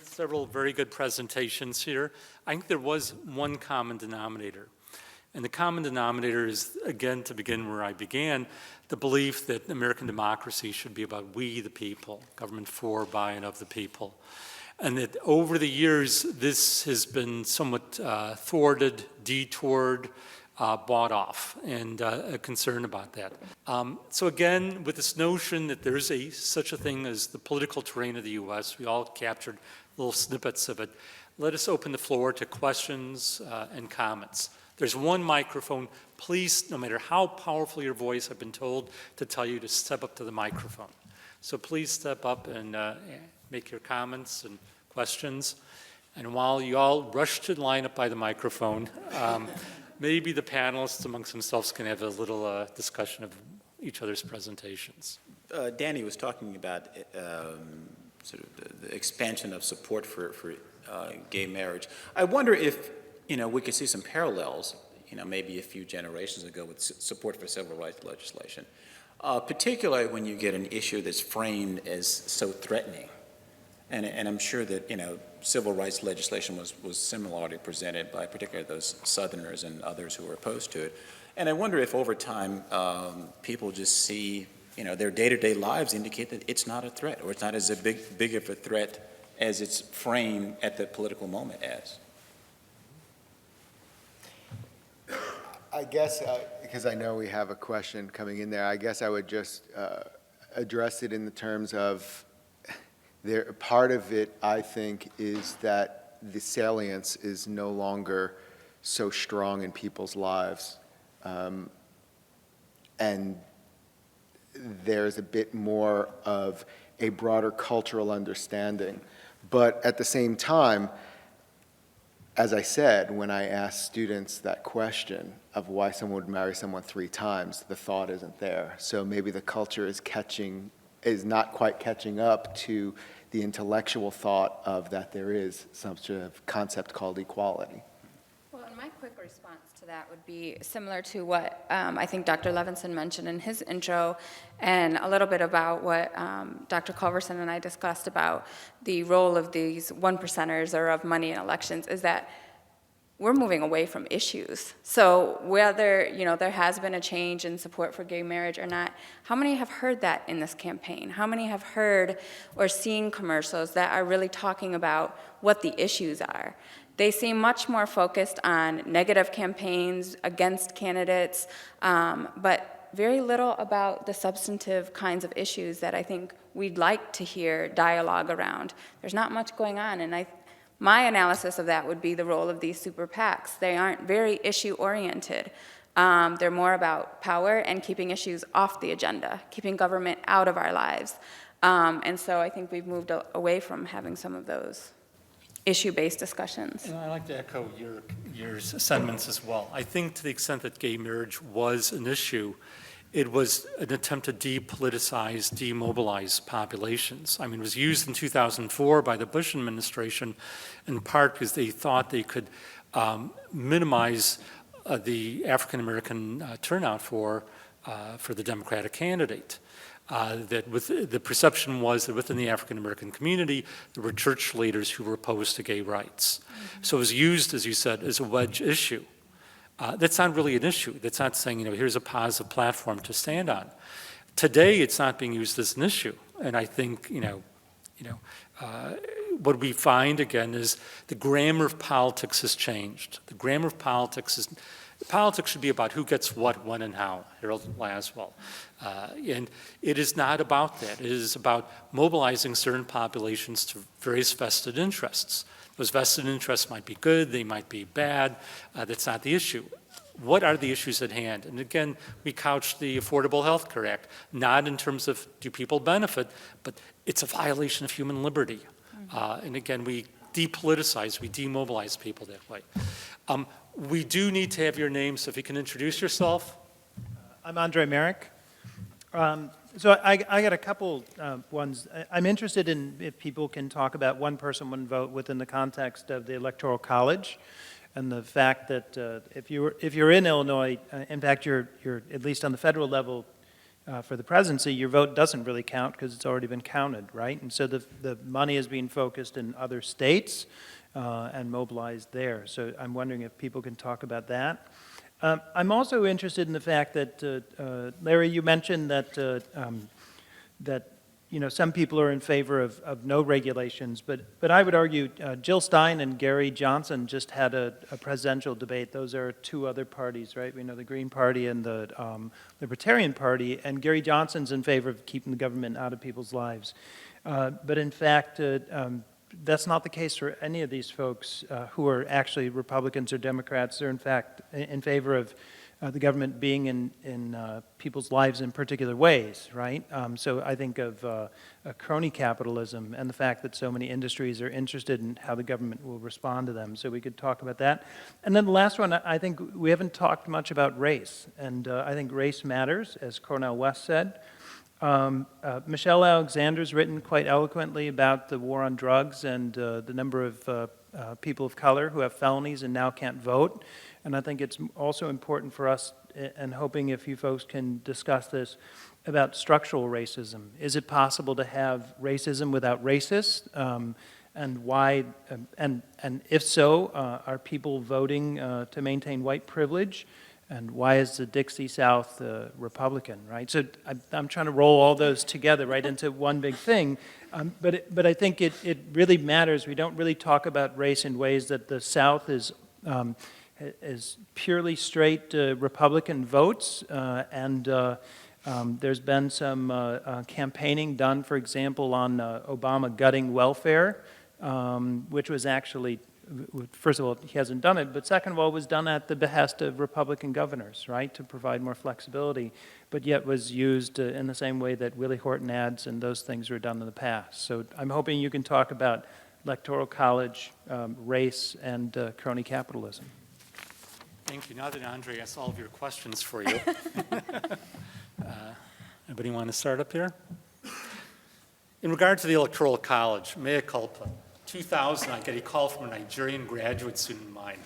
Several very good presentations here. I think there was one common denominator. And the common denominator is, again, to begin where I began, the belief that American democracy should be about we, the people, government for, by, and of the people. And that over the years, this has been somewhat thwarted, detoured, bought off, and a concern about that. So again, with this notion that there's such a thing as the political terrain of the U.S., we all captured little snippets of it. Let us open the floor to questions and comments. There's one microphone. Please, no matter how powerful your voice, I've been told to tell you to step up to the microphone. So please step up and make your comments and questions. And while you all rush to line up by the microphone, maybe the panelists amongst themselves can have a little discussion of each other's presentations. Danny was talking about sort of the expansion of support for gay marriage. I wonder if we could see some parallels, maybe a few generations ago with support for civil rights legislation, particularly when you get an issue that's framed as so threatening. And I'm sure that, civil rights legislation was similarly presented by particularly those Southerners and others who were opposed to it. And I wonder if over time people just see, their day-to-day lives indicate that it's not a threat, or it's not as big of a threat as it's framed at the political moment as. I guess, because I know we have a question coming in there, I guess I would just address it in the terms of part of it, I think, is that the salience is no longer so strong in people's lives. And there's a bit more of a broader cultural understanding. But at the same time, as I said, when I ask students that question of why someone would marry someone 3 times, the thought isn't there. So maybe the culture is not quite catching up to the intellectual thought of that there is some sort of concept called equality. Well, and my quick response to that would be similar to what I think Dr. Levinson mentioned in his intro, and a little bit about what Dr. Culverson and I discussed about the role of these 1%ers or of money in elections, is that we're moving away from issues. So whether there has been a change in support for gay marriage or not, how many have heard that in this campaign? How many have heard or seen commercials that are really talking about what the issues are? They seem much more focused on negative campaigns against candidates, but very little about the substantive kinds of issues that I think we'd like to hear dialogue around. There's not much going on, and my analysis of that would be the role of these super PACs. They aren't very issue-oriented. They're more about power and keeping issues off the agenda, keeping government out of our lives. And so I think we've moved away from having some of those issue-based discussions. And I'd like to echo your sentiments as well. I think to the extent that gay marriage was an issue, it was an attempt to depoliticize, demobilize populations. I mean, it was used in 2004 by the Bush administration in part because they thought they could minimize the African-American turnout for the Democratic candidate. The perception was that within the African-American community, there were church leaders who were opposed to gay rights. Mm-hmm. So it was used, as you said, as a wedge issue. That's not really an issue. That's not saying, here's a positive platform to stand on. Today, it's not being used as an issue. And I think, what we find, again, is the grammar of politics has changed. The grammar of politics should be about who gets what, when, and how, Harold Laswell. And it is not about that. It is about mobilizing certain populations to various vested interests. Those vested interests might be good, they might be bad. That's not the issue. What are the issues at hand? And again, we couch the Affordable Health Care Act, not in terms of do people benefit, but it's a violation of human liberty. And again, we depoliticize, we demobilize people that way. We do need to have your name, so if you can introduce yourself. I'm Andre Merrick. So I got a couple ones. I'm interested in if people can talk about one person, one vote within the context of the Electoral College, and the fact that if you're in Illinois, in fact, you're at least on the federal level, for the presidency, your vote doesn't really count because it's already been counted, right? And so the money is being focused in other states and mobilized there. So I'm wondering if people can talk about that. I'm also interested in the fact that, Larry, you mentioned that, that some people are in favor of no regulations, but I would argue Jill Stein and Gary Johnson just had a presidential debate. Those are two other parties, right? We know the Green Party and the Libertarian Party, and Gary Johnson's in favor of keeping the government out of people's lives. But in fact, that's not the case for any of these folks who are actually Republicans or Democrats. They're in fact in favor of the government being in people's lives in particular ways, right? So I think of crony capitalism and the fact that so many industries are interested in how the government will respond to them. So we could talk about that. And then the last one, I think we haven't talked much about race. And I think race matters, as Cornel West said. Michelle Alexander's written quite eloquently about the war on drugs and the number of people of color who have felonies and now can't vote. And I think it's also important for us, and hoping if you folks can discuss this, about structural racism. Is it possible to have racism without racists? And why, and if so, are people voting to maintain white privilege? And why is the Dixie South Republican, right? So I'm trying to roll all those together, right, into one big thing. But I think it really matters. We don't really talk about race in ways that the South is purely straight Republican votes. There's been some campaigning done, for example, on Obama gutting welfare, which was actually, first of all, he hasn't done it, but second of all, was done at the behest of Republican governors, right, to provide more flexibility, but yet was used in the same way that Willie Horton ads and those things were done in the past. So I'm hoping you can talk about electoral college, race, and crony capitalism. Thank you. Now that Andre asked all of your questions for you, anybody want to start up here? In regard to the Electoral College, mea culpa. 2000, I get a call from a Nigerian graduate student of mine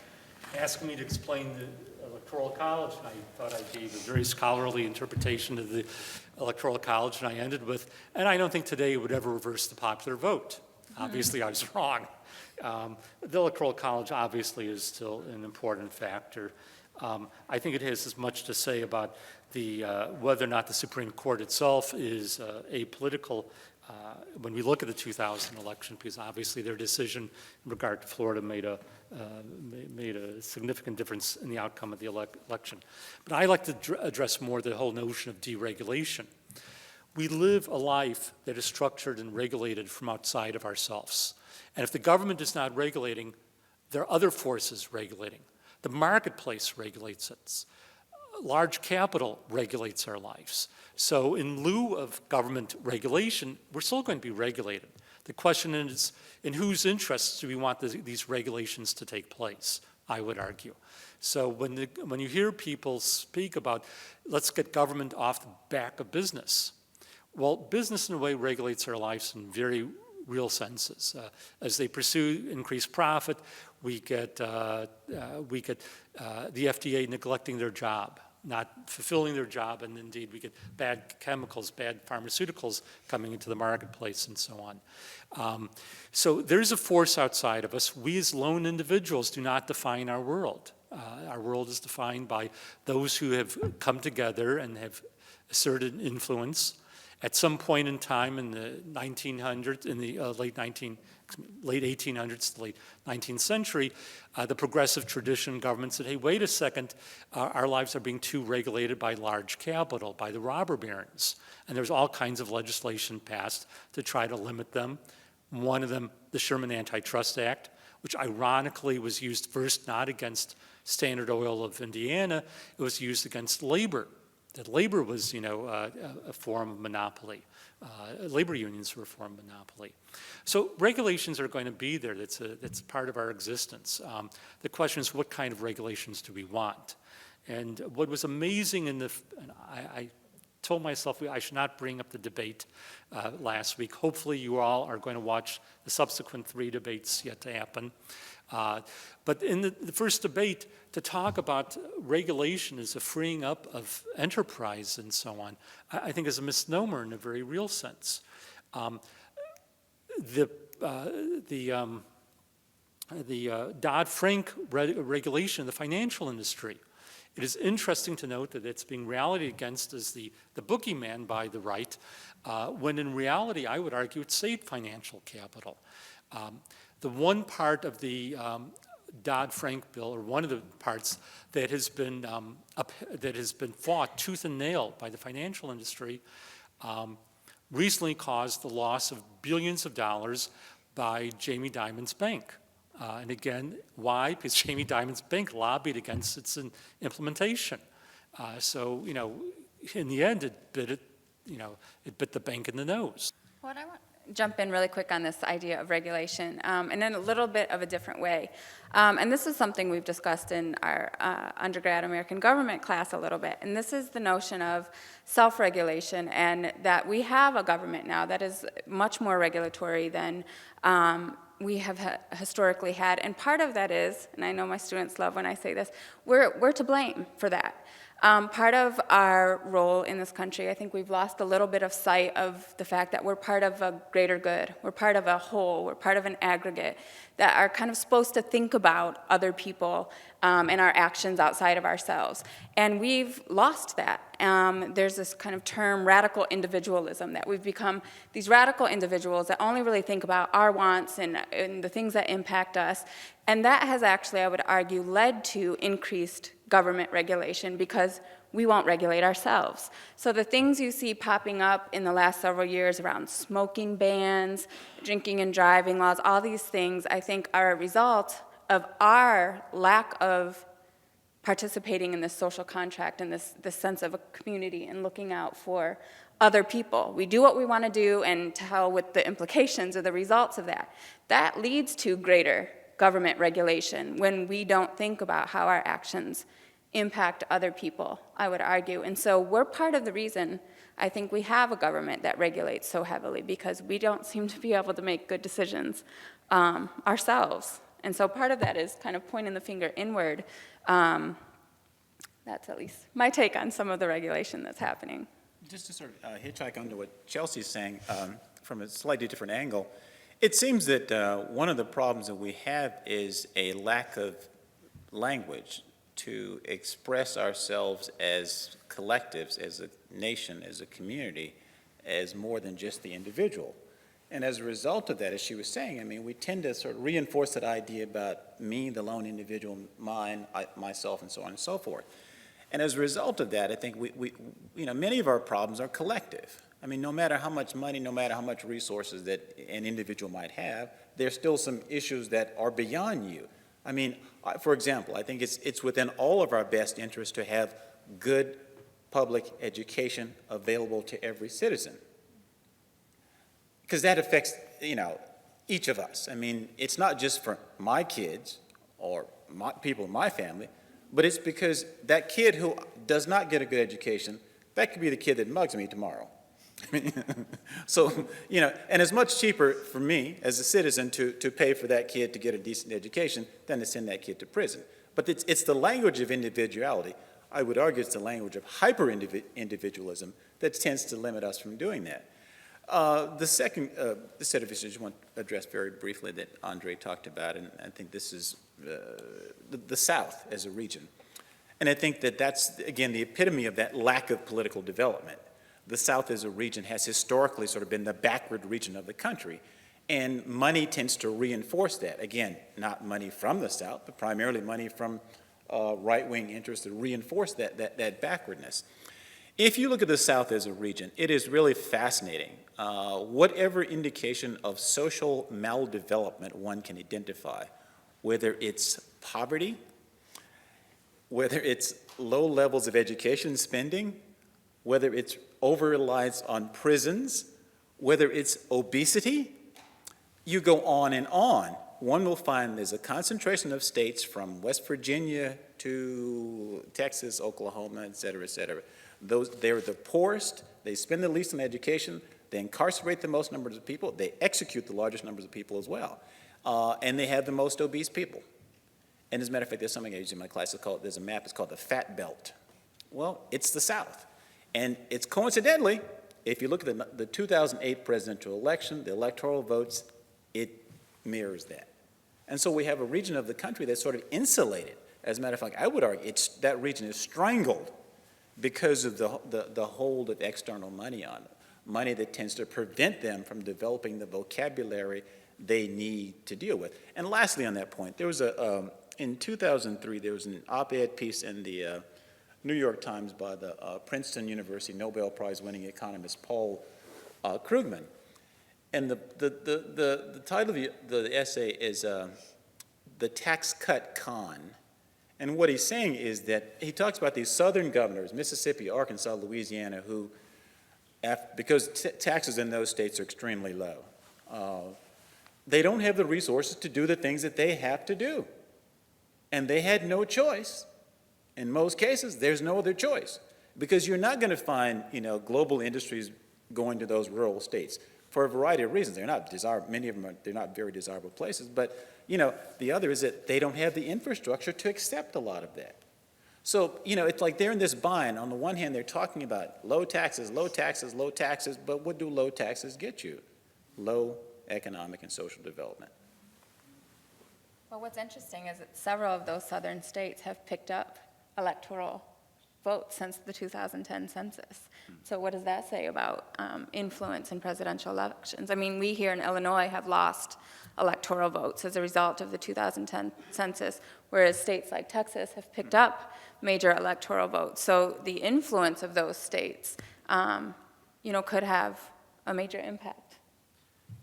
asking me to explain the Electoral College, and I thought I gave a very scholarly interpretation of the Electoral College, and I ended with, and I don't think today it would ever reverse the popular vote. Obviously, I was wrong. The Electoral College obviously is still an important factor. I think it has as much to say about the whether or not the Supreme Court itself is apolitical when we look at the 2000 election, because obviously their decision in regard to Florida made a significant difference in the outcome of the election. But I like to address more the whole notion of deregulation. We live a life that is structured and regulated from outside of ourselves. And if the government is not regulating, there are other forces regulating. The marketplace regulates it. Large capital regulates our lives. So in lieu of government regulation, we're still going to be regulated. The question is, in whose interests do we want these regulations to take place, I would argue. So when you hear people speak about, let's get government off the back of business, well, business in a way regulates our lives in very real senses. As they pursue increased profit, we get the FDA neglecting their job, not fulfilling their job, and indeed we get bad chemicals, bad pharmaceuticals coming into the marketplace and so on. So there's a force outside of us. We as lone individuals do not define our world. Our world is defined by those who have come together and have asserted influence. At some point in time in the 1900s, in the late 1800s, the late 19th century, the progressive tradition government said, hey, wait a second, our lives are being too regulated by large capital, by the robber barons. And there's all kinds of legislation passed to try to limit them. One of them, the Sherman Antitrust Act, which ironically was used first not against Standard Oil of Indiana, it was used against labor. That labor was, a form of monopoly. Labor unions were a form of monopoly. So regulations are going to be there. That's part of our existence. The question is, what kind of regulations do we want? And what was amazing and told myself I should not bring up the debate last week. Hopefully you all are going to watch the subsequent 3 debates yet to happen. But in the first debate, to talk about regulation as a freeing up of enterprise and so on, I think is a misnomer in a very real sense. The Dodd-Frank regulation of the financial industry, it is interesting to note that it's being rallied against as the boogeyman by the right, when in reality, I would argue it saved financial capital. The one part of the Dodd-Frank bill, or one of the parts that has been fought tooth and nail by the financial industry, recently caused the loss of billions of dollars by Jamie Dimon's bank. And again, why? Because Jamie Dimon's bank lobbied against its implementation. So, you know, in the end, it bit the bank in the nose. What I want to jump in really quick on this idea of regulation, and in a little bit of a different way. And this is something we've discussed in our undergrad American government class a little bit. And this is the notion of self-regulation, and that we have a government now that is much more regulatory than we have historically had. And part of that is, and I know my students love when I say this, we're to blame for that. Part of our role in this country, I think we've lost a little bit of sight of the fact that we're part of a greater good. We're part of a whole. We're part of an aggregate that are kind of supposed to think about other people and our actions outside of ourselves. And we've lost that. There's this kind of term, radical individualism, that we've become these radical individuals that only really think about our wants and the things that impact us. And that has actually, I would argue, led to increased government regulation because we won't regulate ourselves. So the things you see popping up in the last several years around smoking bans, drinking and driving laws, all these things I think are a result of our lack of participating in this social contract and this sense of a community and looking out for other people. We do what we want to do, and to hell with the implications or the results of that. That leads to greater government regulation when we don't think about how our actions impact other people, I would argue. And so we're part of the reason I think we have a government that regulates so heavily, because we don't seem to be able to make good decisions ourselves. And so part of that is kind of pointing the finger inward. That's at least my take on some of the regulation that's happening. Just to sort of hitchhike onto what Chelsea's saying from a slightly different angle, it seems that one of the problems that we have is a lack of language to express ourselves as collectives, as a nation, as a community, as more than just the individual. And as a result of that, as she was saying, I mean, we tend to sort of reinforce that idea about me, the lone individual, mine, myself, and so on and so forth. And as a result of that, I think many of our problems are collective. I mean, no matter how much money, no matter how much resources that an individual might have, there's still some issues that are beyond you. I mean, for example, I think it's within all of our best interest to have good public education available to every citizen, because that affects, each of us. I mean, it's not just for my kids or people in my family, but it's because that kid who does not get a good education, that could be the kid that mugs me tomorrow. So, and it's much cheaper for me as a citizen to pay for that kid to get a decent education than to send that kid to prison. But it's the language of individuality. I would argue it's the language of hyper-individualism that tends to limit us from doing that. The second set of issues I want to address very briefly that Andre talked about, and I think this is the South as a region. And I think that's, again, the epitome of that lack of political development. The South as a region has historically sort of been the backward region of the country, and money tends to reinforce that. Again, not money from the South, but primarily money from right-wing interests that reinforce that backwardness. If you look at the South as a region, it is really fascinating. Whatever indication of social maldevelopment one can identify, whether it's poverty, whether it's low levels of education spending, whether it's over-reliance on prisons, whether it's obesity, you go on and on. One will find there's a concentration of states from West Virginia to Texas, Oklahoma, et cetera, They're the poorest, they spend the least on education, they incarcerate the most numbers of people, they execute the largest numbers of people as well, and they have the most obese people. And as a matter of fact, there's something I use in my class, there's a map, it's called the Fat Belt. Well, it's the South. And it's coincidentally, if you look at the 2008 presidential election, the electoral votes, it mirrors that. And so we have a region of the country that's sort of insulated. As a matter of fact, I would argue that region is strangled because of the hold of external money on it, money that tends to prevent them from developing the vocabulary they need to deal with. And lastly on that point, there was in 2003, there was an op-ed piece in the New York Times by the Princeton University Nobel Prize-winning economist Paul Krugman. And the title of the essay is The Tax Cut Con. And what he's saying is that he talks about these southern governors, Mississippi, Arkansas, Louisiana, who, because taxes in those states are extremely low, they don't have the resources to do the things that they have to do. And they had no choice. In most cases, there's no other choice, because you're not going to find, global industries going to those rural states for a variety of reasons. They're not desirable. Many of them they're not very desirable places. But the other is that they don't have the infrastructure to accept a lot of that. So it's like they're in this bind. On the one hand, they're talking about low taxes, low taxes, low taxes. But what do low taxes get you? Low economic and social development. Well, what's interesting is that several of those southern states have picked up electoral votes since the 2010 census. So what does that say about influence in presidential elections? I mean, we here in Illinois have lost electoral votes as a result of the 2010 census, whereas states like Texas have picked up major electoral votes. So the influence of those states, could have a major impact.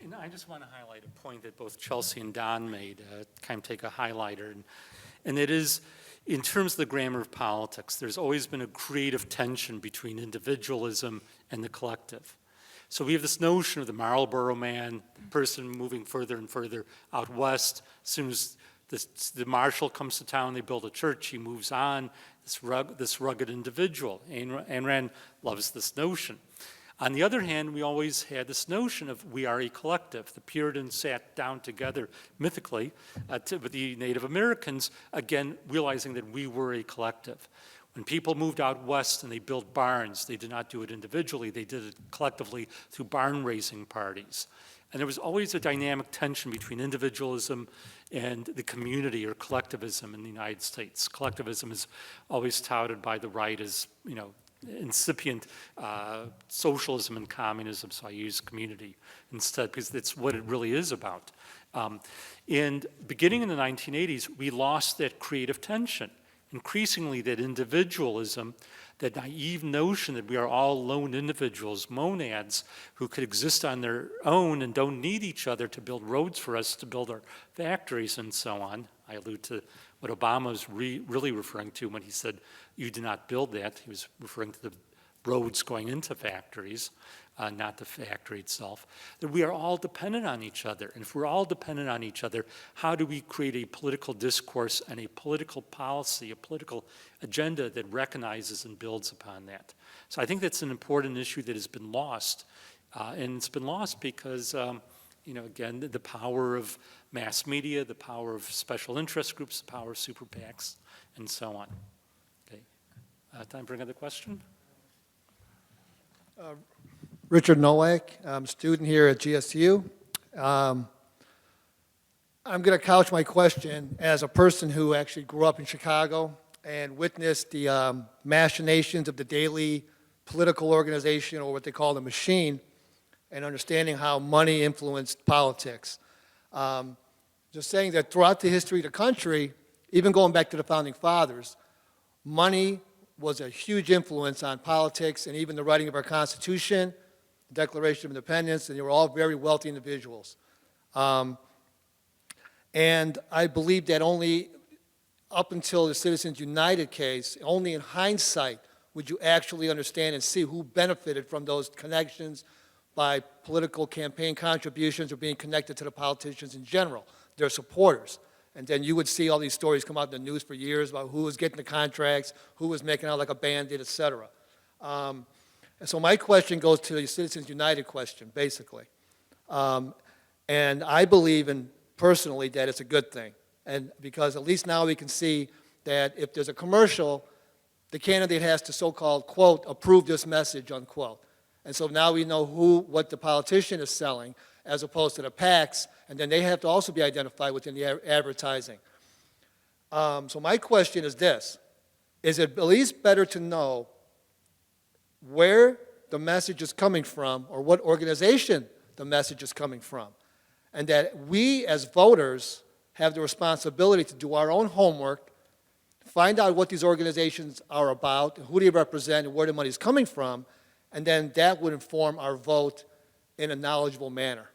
And I just want to highlight a point that both Chelsea and Don made, kind of take a highlighter, and it is, in terms of the grammar of politics, there's always been a creative tension between individualism and the collective. So we have this notion of the Marlboro Man, the person moving further and further out west. As soon as the marshal comes to town, they build a church, he moves on, this rugged individual. Ayn Rand loves this notion. On the other hand, we always had this notion of we are a collective. The Puritans sat down together mythically with the Native Americans, again, realizing that we were a collective. When people moved out west and they built barns, they did not do it individually, they did it collectively through barn raising parties. And there was always a dynamic tension between individualism and the community or collectivism in the United States. Collectivism is always touted by the right as, incipient socialism and communism, so I use community instead because that's what it really is about. And beginning in the 1980s, we lost that creative tension. Increasingly, that individualism, that naive notion that we are all lone individuals, monads, who could exist on their own and don't need each other to build roads for us, to build our factories and so on. I allude to what Obama was really referring to when he said, you do not build that. He was referring to the roads going into factories, not the factory itself. That we are all dependent on each other. And if we're all dependent on each other, how do we create a political discourse and a political policy, a political agenda that recognizes and builds upon that? So I think that's an important issue that has been lost. And it's been lost because again, the power of mass media, the power of special interest groups, the power of super PACs, and so on. Okay. Time for another question? Richard Nowak, I'm a student here at GSU. I'm going to couch my question as a person who actually grew up in Chicago and witnessed the machinations of the daily political organization, or what they call the machine, and understanding how money influenced politics. Just saying that throughout the history of the country, even going back to the Founding Fathers, money was a huge influence on politics and even the writing of our Constitution, the Declaration of Independence, and they were all very wealthy individuals. And I believe that only up until the Citizens United case, only in hindsight would you actually understand and see who benefited from those connections by political campaign contributions or being connected to the politicians in general, their supporters. And then you would see all these stories come out in the news for years about who was getting the contracts, who was making out like a bandit, et cetera. And so my question goes to the Citizens United question, basically. And I believe personally that it's a good thing. And because at least now we can see that if there's a commercial, the candidate has to so-called, quote, approve this message, unquote. And so now we know what the politician is selling as opposed to the PACs, and then they have to also be identified within the advertising. So my question is this: is it at least better to know where the message is coming from or what organization the message is coming from? And that we as voters have the responsibility to do our own homework, find out what these organizations are about, who they represent, and where the money is coming from, and then that would inform our vote in a knowledgeable manner.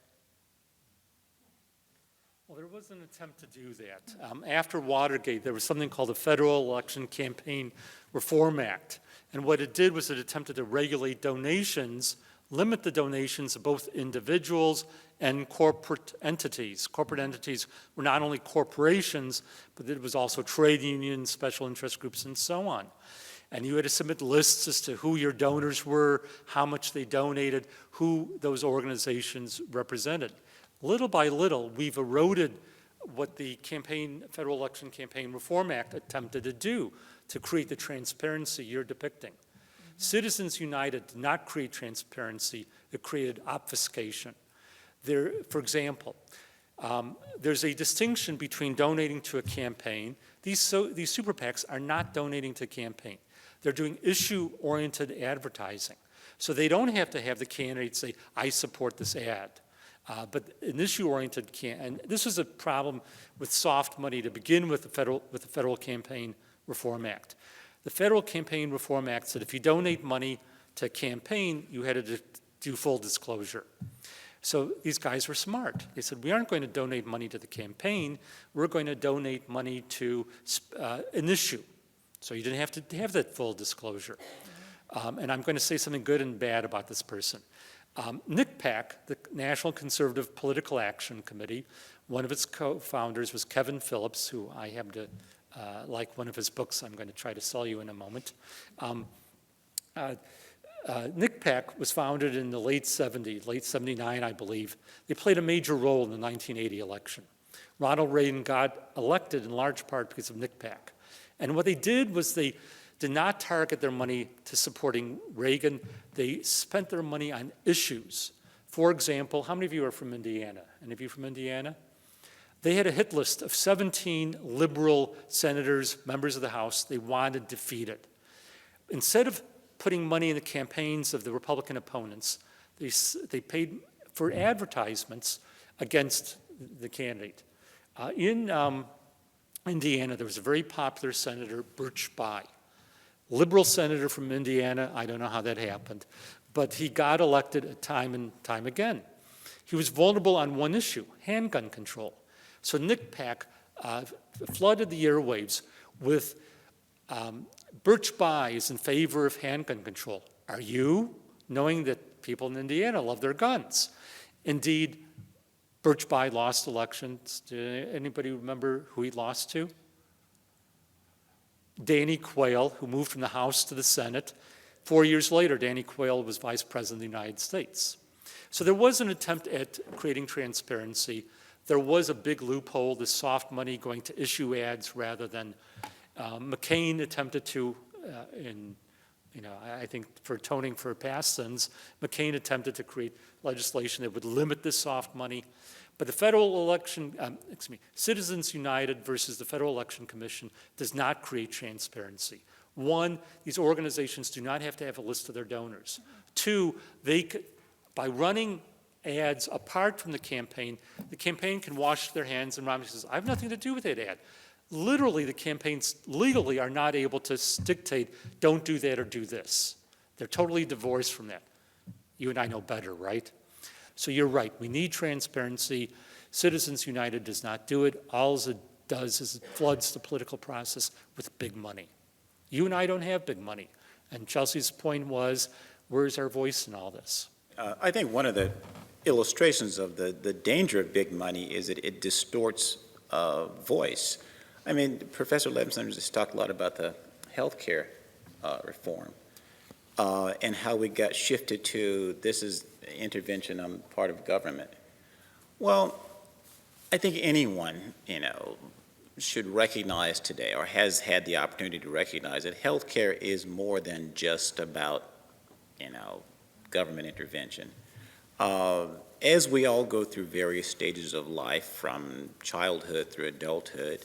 Well, there was an attempt to do that. After Watergate, there was something called the Federal Election Campaign Reform Act. And what it did was it attempted to regulate donations, limit the donations of both individuals and corporate entities. Corporate entities were not only corporations, but it was also trade unions, special interest groups, and so on. And you had to submit lists as to who your donors were, how much they donated, who those organizations represented. Little by little, we've eroded what the Federal Election Campaign Reform Act attempted to do to create the transparency you're depicting. Citizens United did not create transparency, it created obfuscation. For example, there's a distinction between donating to a campaign. These super PACs are not donating to a campaign. They're doing issue-oriented advertising. So they don't have to have the candidate say, I support this ad. But an issue-oriented and this was a problem with soft money to begin with the Federal Campaign Reform Act. The Federal Campaign Reform Act said if you donate money to a campaign, you had to do full disclosure. So these guys were smart. They said, we aren't going to donate money to the campaign, we're going to donate money to an issue. So you didn't have to have that full disclosure. And I'm going to say something good and bad about this person. NCPAC, the National Conservative Political Action Committee, one of its co-founders was Kevin Phillips, who I happen to like one of his books I'm going to try to sell you in a moment. NCPAC was founded in the late 70s, late 79, I believe. They played a major role in the 1980 election. Ronald Reagan got elected in large part because of NCPAC. And what they did was they did not target their money to supporting Reagan. They spent their money on issues. For example, how many of you are from Indiana? Any of you from Indiana? They had a hit list of 17 liberal senators, members of the House, they wanted defeated. Instead of putting money in the campaigns of the Republican opponents, they paid for advertisements against the candidate. In Indiana, there was a very popular senator, Birch Bayh. Liberal senator from Indiana, I don't know how that happened, but he got elected time and time again. He was vulnerable on one issue, handgun control. So NCPAC flooded the airwaves with Birch Bayh is in favor of handgun control. Are you? Knowing that people in Indiana love their guns. Indeed, Birch Bayh lost elections. Anybody remember who he lost to? Danny Quayle, who moved from the House to the Senate. 4 years later, Danny Quayle was Vice President of the United States. So there was an attempt at creating transparency. There was a big loophole, the soft money going to issue ads rather than McCain attempted to, I think for atoning for past sins, McCain attempted to create legislation that would limit this soft money. But the Federal Election, Citizens United versus the Federal Election Commission does not create transparency. One, these organizations do not have to have a list of their donors. Two, by running ads apart from the campaign can wash their hands and Romney says, I have nothing to do with that ad. Literally, the campaigns legally are not able to dictate, don't do that or do this. They're totally divorced from that. You and I know better, right? So you're right, we need transparency. Citizens United does not do it. All it does is it floods the political process with big money. You and I don't have big money. And Chelsea's point was, where's our voice in all this? I think one of the illustrations of the danger of big money is that it distorts voice. I mean, Professor Levinson has talked a lot about the healthcare reform. and how we got shifted to this is intervention on the part of government. Well, I think anyone, should recognize today, or has had the opportunity to recognize, that healthcare is more than just about, government intervention. As we all go through various stages of life, from childhood through adulthood,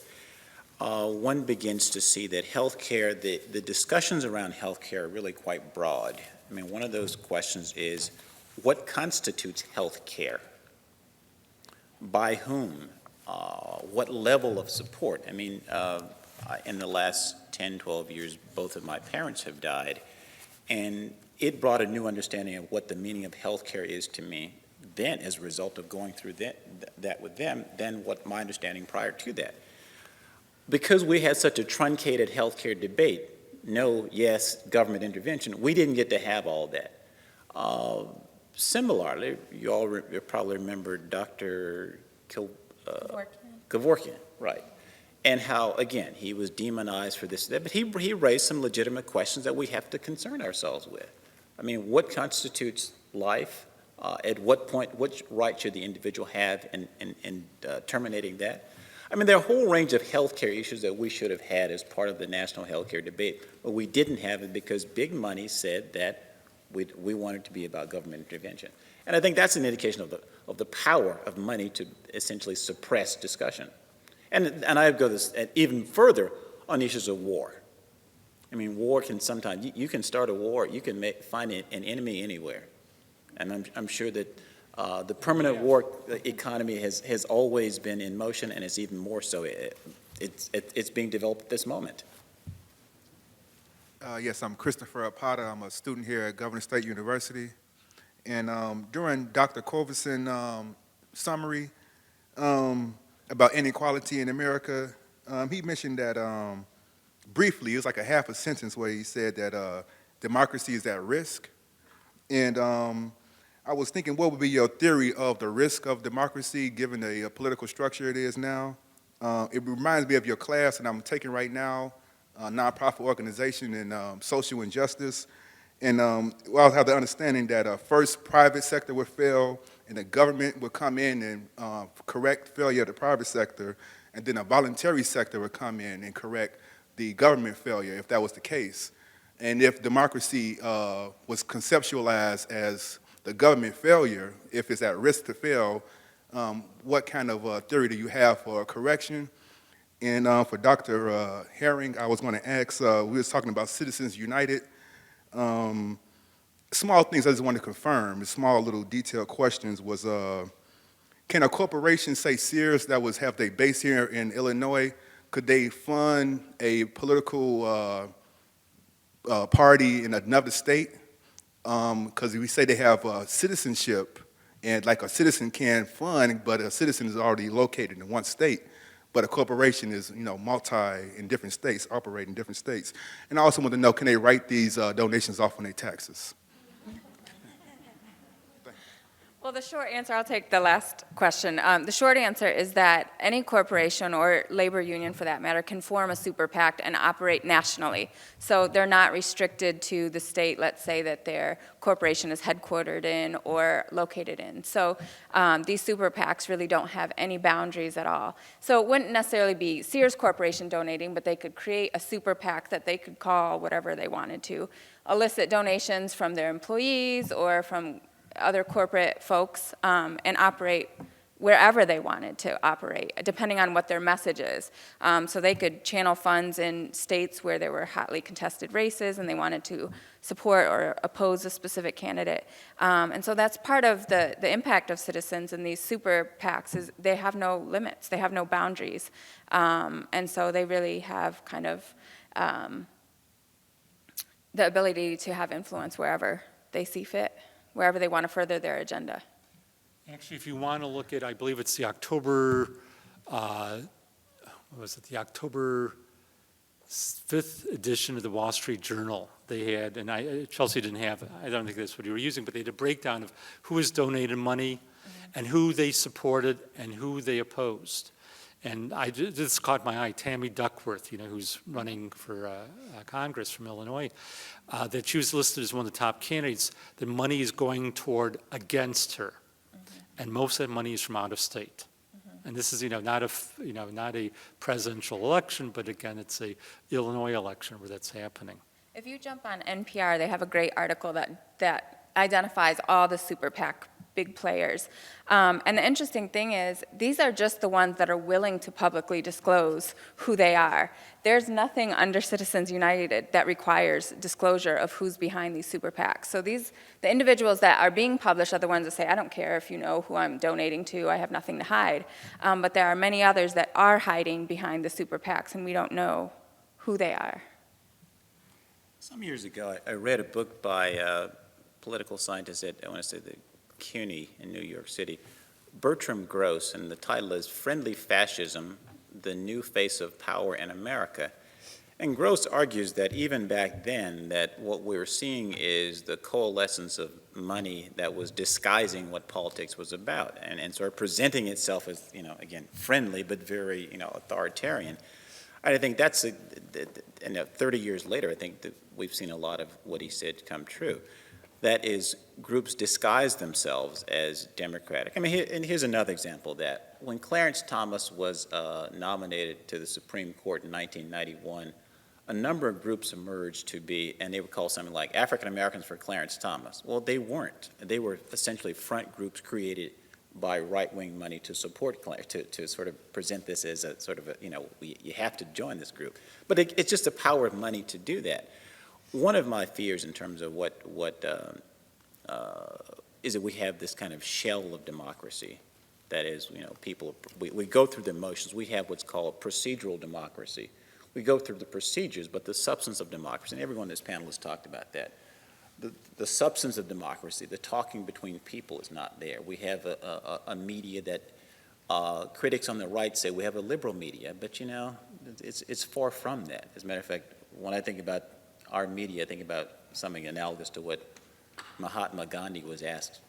one begins to see that healthcare, the discussions around healthcare are really quite broad. I mean, one of those questions is, what constitutes healthcare? By whom? What level of support? I mean, in the last 10, 12 years, both of my parents have died, and it brought a new understanding of what the meaning of healthcare is to me then, as a result of going through that with them, than what my understanding prior to that. Because we had such a truncated healthcare debate, no, yes, government intervention, we didn't get to have all that. Similarly, you all probably remember Dr. Kevorkian, right? And how, again, he was demonized for this, but he raised some legitimate questions that we have to concern ourselves with. I mean, what constitutes life? At what point, which right should the individual have in terminating that? I mean, there are a whole range of healthcare issues that we should have had as part of the national healthcare debate, but we didn't have it because big money said that we wanted to be about government intervention. And I think that's an indication of the power of money to essentially suppress discussion. And I go this even further on issues of war. I mean, war can sometimes, you can start a war, you can find an enemy anywhere. And I'm sure that the permanent war economy has always been in motion, and it's even more so. It's being developed at this moment. Yes, I'm Christopher Potter. I'm a student here at Governor State University. And during Dr. Culverson's summary about inequality in America, he mentioned that briefly, it was like a half a sentence where he said that democracy is at risk. And I was thinking, what would be your theory of the risk of democracy given the political structure it is now? It reminds me of your class that I'm taking right now, nonprofit organization and social injustice. And I'll have the understanding that first private sector would fail, and the government would come in and correct failure of the private sector, and then a voluntary sector would come in and correct the government failure, if that was the case. And if democracy was conceptualized as the government failure, if it's at risk to fail, what kind of theory do you have for correction? And for Dr. Herring, I was going to ask, we were talking about Citizens United. Small things I just want to confirm, small little detailed questions was, can a corporation, say Sears, that have their base here in Illinois, could they fund a political party in another state? Because we say they have citizenship, and like a citizen can fund, but a citizen is already located in one state. But a corporation is, in different states, operate in different states. And I also want to know, can they write these donations off on their taxes? Well, the short answer, I'll take the last question. The short answer is that any corporation or labor union, for that matter, can form a super PAC and operate nationally. So they're not restricted to the state, let's say, that their corporation is headquartered in or located in. So these super PACs really don't have any boundaries at all. So it wouldn't necessarily be Sears Corporation donating, but they could create a super PAC that they could call whatever they wanted to, elicit donations from their employees or from other corporate folks, and operate wherever they wanted to operate, depending on what their message is. So they could channel funds in states where there were hotly contested races and they wanted to support or oppose a specific candidate. And so that's part of the impact of citizens in these super PACs is they have no limits, they have no boundaries. And so they really have kind of the ability to have influence wherever they see fit, wherever they want to further their agenda. Actually, if you want to look at, I believe it's the October, the October 5th edition of the Wall Street Journal. They had, and Chelsea didn't have, I don't think that's what you were using, but they had a breakdown of who has donated money and who they supported and who they opposed. And this caught my eye, Tammy Duckworth, who's running for Congress from Illinois, that she was listed as one of the top candidates, that money is going toward against her. And most of that money is from out of state. And this is, not a presidential election, but again, it's a Illinois election where that's happening. If you jump on NPR, they have a great article that identifies all the super PAC big players. And the interesting thing is, these are just the ones that are willing to publicly disclose who they are. There's nothing under Citizens United that requires disclosure of who's behind these super PACs. So the individuals that are being published are the ones that say, I don't care if you know who I'm donating to, I have nothing to hide. But there are many others that are hiding behind the super PACs, and we don't know who they are. Some years ago, I read a book by a political scientist at, I want to say, the CUNY in New York City, Bertram Gross, and the title is Friendly Fascism, the New Face of Power in America. And Gross argues that even back then, that what we were seeing is the coalescence of money that was disguising what politics was about, and sort of presenting itself as, again, friendly, but very, authoritarian. I think that's, 30 years later, I think that we've seen a lot of what he said come true. That is, groups disguise themselves as democratic. I mean, and here's another example of that. When Clarence Thomas was nominated to the Supreme Court in 1991, a number of groups emerged to be, and they would call something like African Americans for Clarence Thomas. Well, they weren't. They were essentially front groups created by right-wing money to support Clarence, to sort of present this as a sort of you have to join this group. But it's just the power of money to do that. One of my fears in terms of what is that we have this kind of shell of democracy. That is, we go through the motions. We have what's called procedural democracy. We go through the procedures, but the substance of democracy, and everyone in this panel has talked about that. The substance of democracy, the talking between people is not there. We have a media that critics on the right say we have a liberal media, but it's far from that. As a matter of fact, when I think about our media, I think about something analogous to what Mahatma Gandhi was asked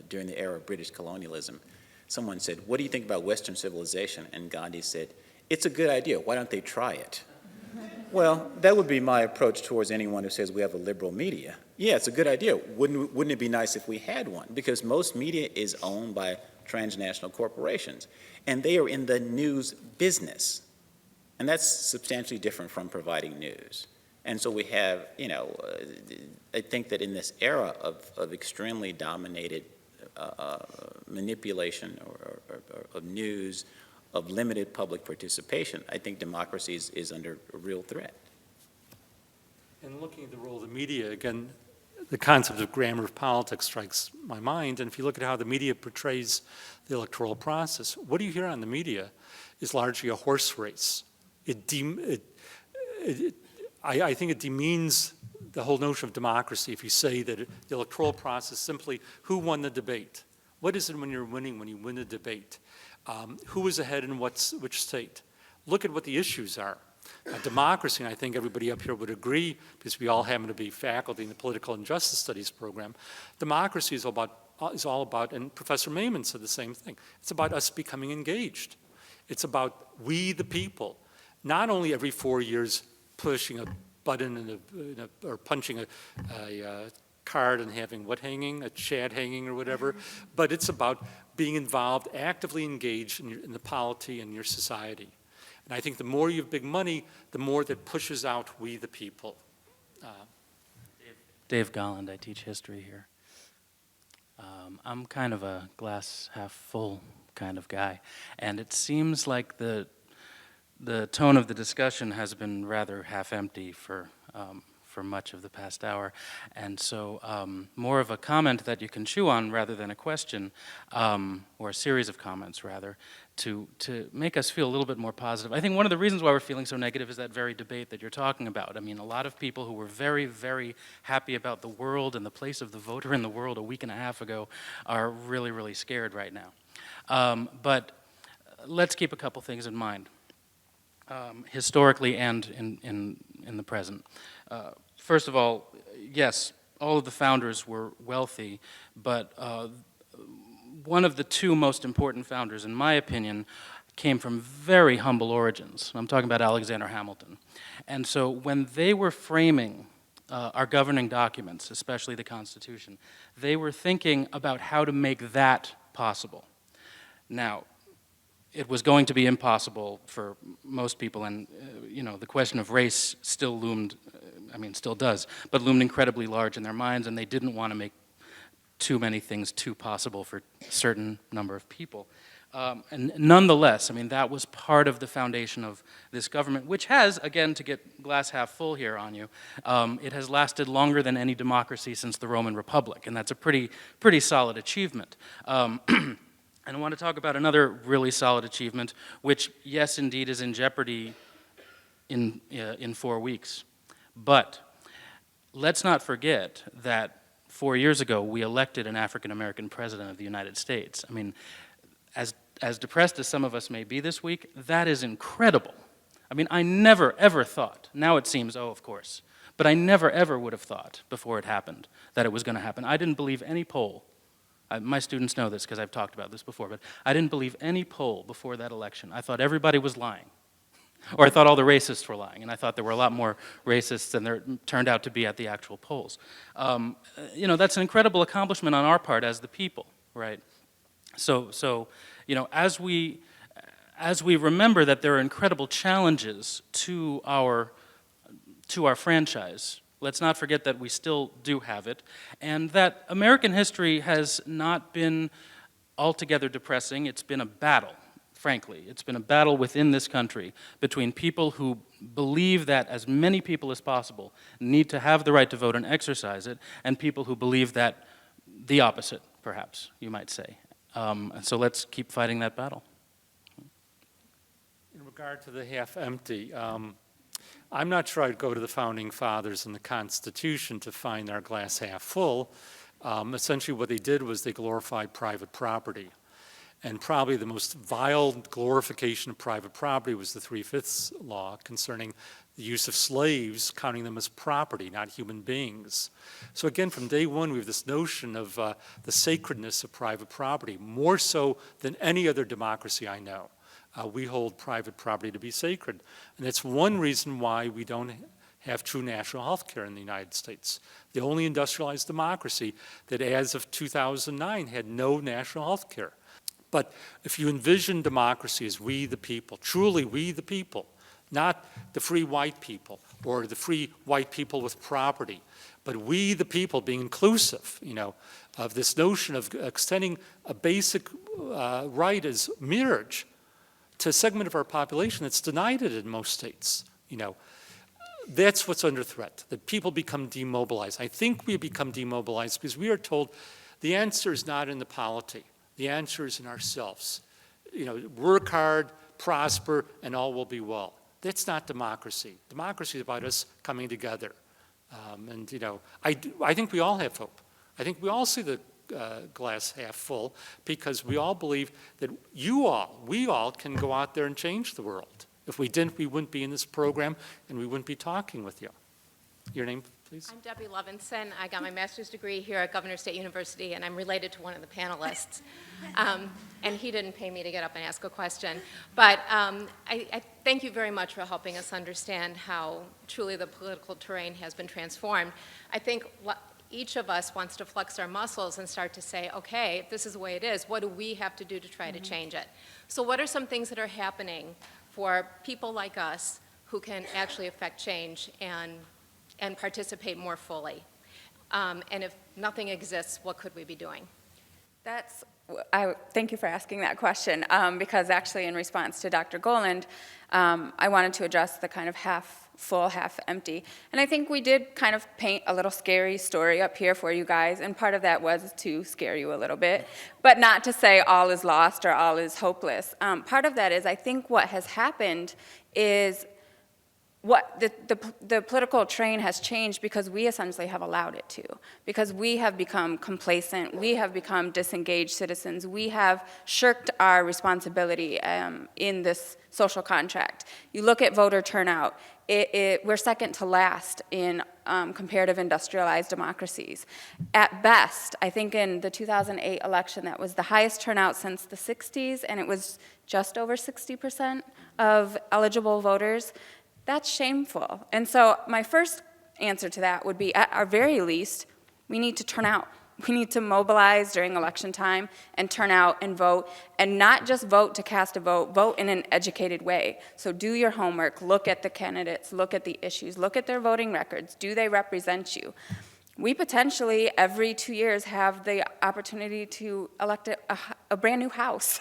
during the era of British colonialism. Someone said, what do you think about Western civilization? And Gandhi said, it's a good idea. Why don't they try it? Well, that would be my approach towards anyone who says we have a liberal media. Yeah, it's a good idea. Wouldn't it be nice if we had one? Because most media is owned by transnational corporations, and they are in the news business. And that's substantially different from providing news. And so we have, I think that in this era of extremely dominated manipulation or of news, of limited public participation, I think democracy is under a real threat. And looking at the role of the media, again, the concept of grammar of politics strikes my mind. And if you look at how the media portrays the electoral process, what do you hear on the media is largely a horse race. I think it demeans the whole notion of democracy if you say that the electoral process is simply who won the debate. What is it when you're winning, when you win a debate? Who is ahead in which state? Look at what the issues are. Democracy, and I think everybody up here would agree, because we all happen to be faculty in the Political and Justice Studies program, democracy is all about, and Professor Maiman said the same thing, it's about us becoming engaged. It's about we the people, not only every 4 years pushing a button or punching a card and having what hanging, a chat hanging or whatever, but it's about being involved, actively engaged in the polity and your society. And I think the more you have big money, the more that pushes out we the people. Dave Golland, I teach history here. I'm kind of a glass half full kind of guy, and it seems like the tone of the discussion has been rather half empty for much of the past hour, and so more of a comment that you can chew on rather than a question, or a series of comments rather, to make us feel a little bit more positive. I think one of the reasons why we're feeling so negative is that very debate that you're talking about. I mean, a lot of people who were very, very happy about the world and the place of the voter in the world a week and a half ago are really, really scared right now. But let's keep a couple things in mind, historically and in the present. First of all, yes, all of the founders were wealthy, but one of the two most important founders, in my opinion, came from very humble origins. I'm talking about Alexander Hamilton. And so when they were framing our governing documents, especially the Constitution, they were thinking about how to make that possible. Now, it was going to be impossible for most people, and you know, the question of race still loomed, still does, but loomed incredibly large in their minds, and they didn't want to make too many things too possible for a certain number of people. And nonetheless, that was part of the foundation of this government, which has, again, to get glass half full here on you, it has lasted longer than any democracy since the Roman Republic, and that's a pretty solid achievement. And I want to talk about another really solid achievement, which, yes, indeed, is in jeopardy in 4 weeks. But let's not forget that 4 years ago, we elected an African-American president of the United States. As depressed as some of us may be this week, that is incredible. I never, ever thought, now it seems, oh, of course, but I never, ever would have thought before it happened that it was going to happen. I didn't believe any poll. My students know this because I've talked about this before, but I didn't believe any poll before that election. I thought everybody was lying. Or I thought all the racists were lying, and I thought there were a lot more racists than there turned out to be at the actual polls. That's an incredible accomplishment on our part as the people, right? So as we remember that there are incredible challenges to our franchise, let's not forget that we still do have it, and that American history has not been altogether depressing. It's been a battle, frankly. It's been a battle within this country between people who believe that as many people as possible need to have the right to vote and exercise it, and people who believe that the opposite, perhaps, you might say. So let's keep fighting that battle. In regard to the half empty, I'm not sure I'd go to the Founding Fathers and the Constitution to find our glass half full. Essentially what they did was they glorified private property. And probably the most vile glorification of private property was the 3/5 law concerning the use of slaves, counting them as property, not human beings. So again, from day one, we have this notion of the sacredness of private property, more so than any other democracy I know. We hold private property to be sacred. And that's one reason why we don't have true national health care in the United States. The only industrialized democracy that as of 2009 had no national health care. But if you envision democracy as we the people, truly we the people, not the free white people or the free white people with property, but we the people being inclusive, of this notion of extending a basic right as marriage to a segment of our population that's denied it in most states, That's what's under threat, that people become demobilized. I think we become demobilized because we are told the answer is not in the polity. The answer is in ourselves. Work hard, prosper, and all will be well. That's not democracy. Democracy is about us coming together. I think we all have hope. I think we all see the glass half full because we all believe that we all can go out there and change the world. If we didn't, we wouldn't be in this program and we wouldn't be talking with you. Your name, please? I'm Debbie Levinson. I got my master's degree here at Governor State University, and I'm related to one of the panelists. And he didn't pay me to get up and ask a question. But I thank you very much for helping us understand how truly the political terrain has been transformed. I think each of us wants to flex our muscles and start to say, okay, if this is the way it is, what do we have to do to try to change it? So what are some things that are happening for people like us who can actually affect change and participate more fully? And if nothing exists, what could we be doing? Thank you for asking that question, because actually in response to Dr. Goland, I wanted to address the kind of half full, half empty. And I think we did kind of paint a little scary story up here for you guys, and part of that was to scare you a little bit, but not to say all is lost or all is hopeless. Part of that is I think what has happened is what the political train has changed because we essentially have allowed it to, because we have become complacent, we have become disengaged citizens, we have shirked our responsibility in this social contract. You look at voter turnout, we're second to last in comparative industrialized democracies. At best, I think in the 2008 election, that was the highest turnout since the 60s, and it was just over 60% of eligible voters. That's shameful. And so my first answer to that would be, at our very least, we need to turn out. We need to mobilize during election time and turn out and vote, and not just vote to cast a vote, vote in an educated way. So do your homework, look at the candidates, look at the issues, look at their voting records. Do they represent you? We potentially, every 2 years, have the opportunity to elect a brand new House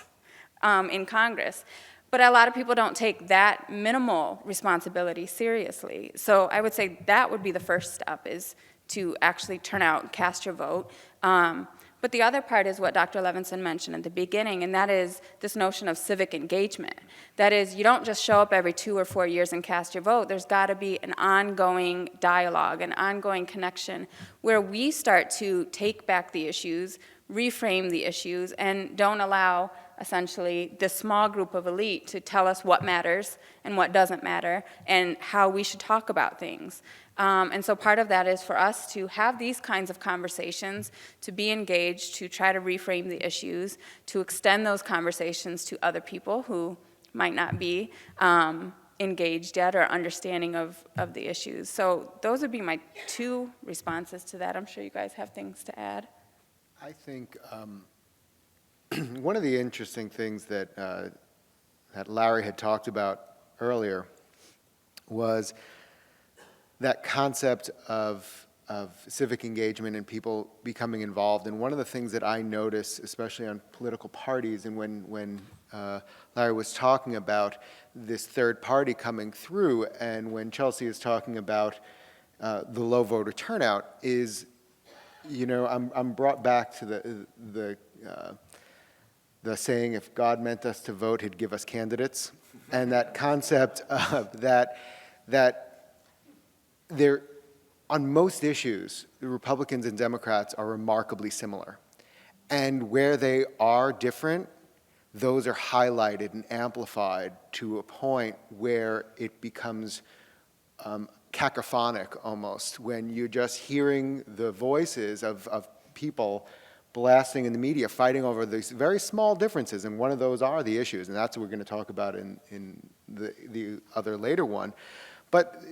in Congress. But a lot of people don't take that minimal responsibility seriously. So I would say that would be the first step, is to actually turn out and cast your vote. But the other part is what Dr. Levinson mentioned at the beginning, and that is this notion of civic engagement. That is, you don't just show up every 2 or 4 years and cast your vote. There's got to be an ongoing dialogue, an ongoing connection, where we start to take back the issues, reframe the issues, and don't allow essentially this small group of elite to tell us what matters and what doesn't matter and how we should talk about things. And so part of that is for us to have these kinds of conversations, to be engaged, to try to reframe the issues, to extend those conversations to other people who might not be engaged yet or understanding of the issues. So those would be my 2 responses to that. I'm sure you guys have things to add. I think one of the interesting things that, that Larry had talked about earlier was that concept of civic engagement and people becoming involved. And one of the things that I notice, especially on political parties, and when Larry was talking about this third party coming through, and when Chelsea is talking about the low voter turnout, is, you know, I'm brought back to the saying, if God meant us to vote, he'd give us candidates. And that concept of that there, on most issues, the Republicans and Democrats are remarkably similar. And where they are different, those are highlighted and amplified to a point where it becomes cacophonic almost, when you're just hearing the voices of people blasting in the media, fighting over these very small differences, and one of those are the issues, and that's what we're going to talk about in the other later one. But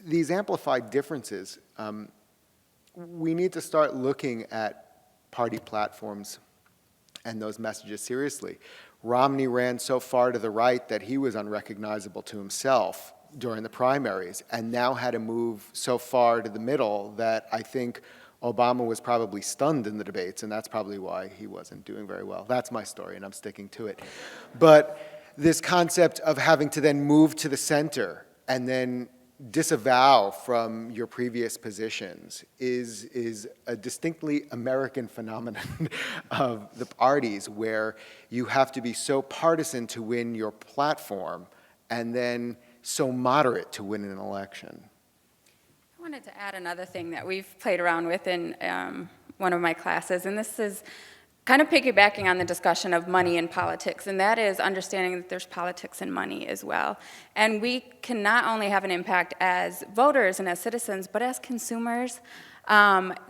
these amplified differences, we need to start looking at party platforms and those messages seriously. Romney ran so far to the right that he was unrecognizable to himself during the primaries, and now had to move so far to the middle that I think Obama was probably stunned in the debates, and that's probably why he wasn't doing very well. That's my story, and I'm sticking to it. But this concept of having to then move to the center and then disavow from your previous positions is a distinctly American phenomenon of the parties, where you have to be so partisan to win your platform and then so moderate to win an election. I wanted to add another thing that we've played around with in one of my classes, and this is kind of piggybacking on the discussion of money in politics, and that is understanding that there's politics and money as well. And we can not only have an impact as voters and as citizens, but as consumers.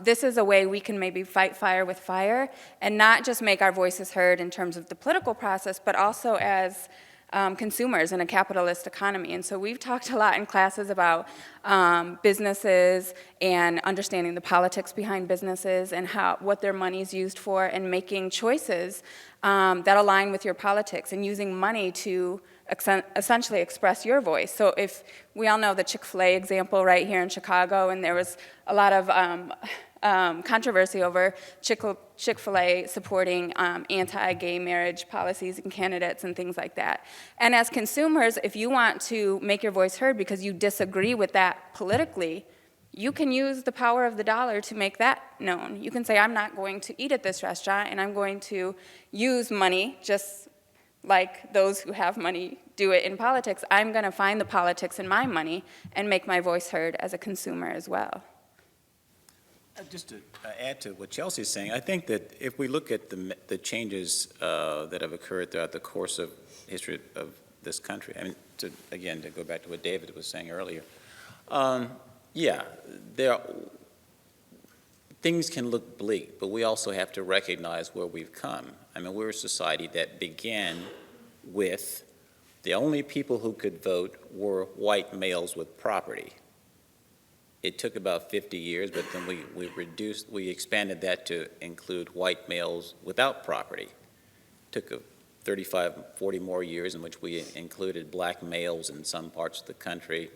This is a way we can maybe fight fire with fire and not just make our voices heard in terms of the political process, but also as consumers in a capitalist economy. And so we've talked a lot in classes about businesses and understanding the politics behind businesses and what their money is used for, and making choices that align with your politics, and using money to essentially express your voice. So if we all know the Chick-fil-A example right here in Chicago, and there was a lot of controversy over Chick-fil-A supporting anti-gay marriage policies and candidates and things like that. And as consumers, if you want to make your voice heard because you disagree with that politically, you can use the power of the dollar to make that known. You can say, I'm not going to eat at this restaurant, and I'm going to use money, just like those who have money do it in politics. I'm going to find the politics in my money and make my voice heard as a consumer as well. Just to add to what Chelsea's saying, I think that if we look at the changes that have occurred throughout the course of history of this country. I mean, again, to go back to what David was saying earlier, yeah, things can look bleak, but we also have to recognize where we've come. I mean, we're a society that began with the only people who could vote were white males with property. It took about 50 years, but then we expanded that to include white males without property. Took 35, 40 more years in which we included black males in some parts of the country,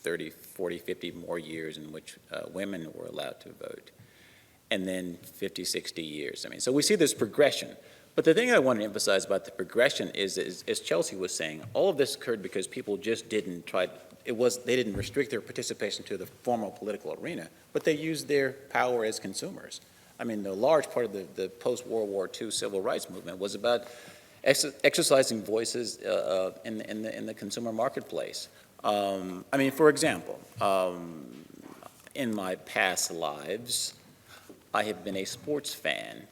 30, 40, 50 more years in which women were allowed to vote, and then 50, 60 years. I mean, so we see this progression. But the thing I want to emphasize about the progression is, as Chelsea was saying, all of this occurred because people just didn't they didn't restrict their participation to the formal political arena, but they used their power as consumers. I mean, a large part of the post-World War II civil rights movement was about exercising voices in the consumer marketplace. I mean, for example, in my past lives, I have been a sports fan,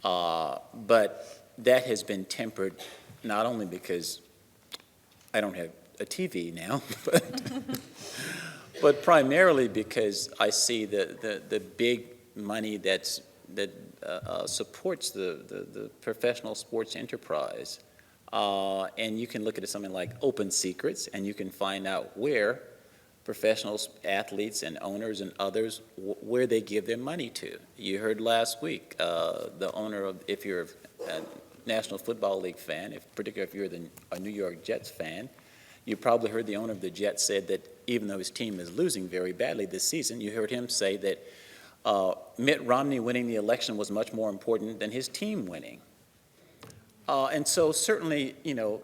but that has been tempered not only because I don't have a TV now, but primarily because I see the big money that supports the professional sports enterprise. And you can look at something like Open Secrets, and you can find out where professional athletes and owners and others, where they give their money to. You heard last week, the owner of, if you're a National Football League fan, particularly if you're a New York Jets fan, you probably heard the owner of the Jets said that even though his team is losing very badly this season, you heard him say that Mitt Romney winning the election was much more important than his team winning. And so certainly, you know,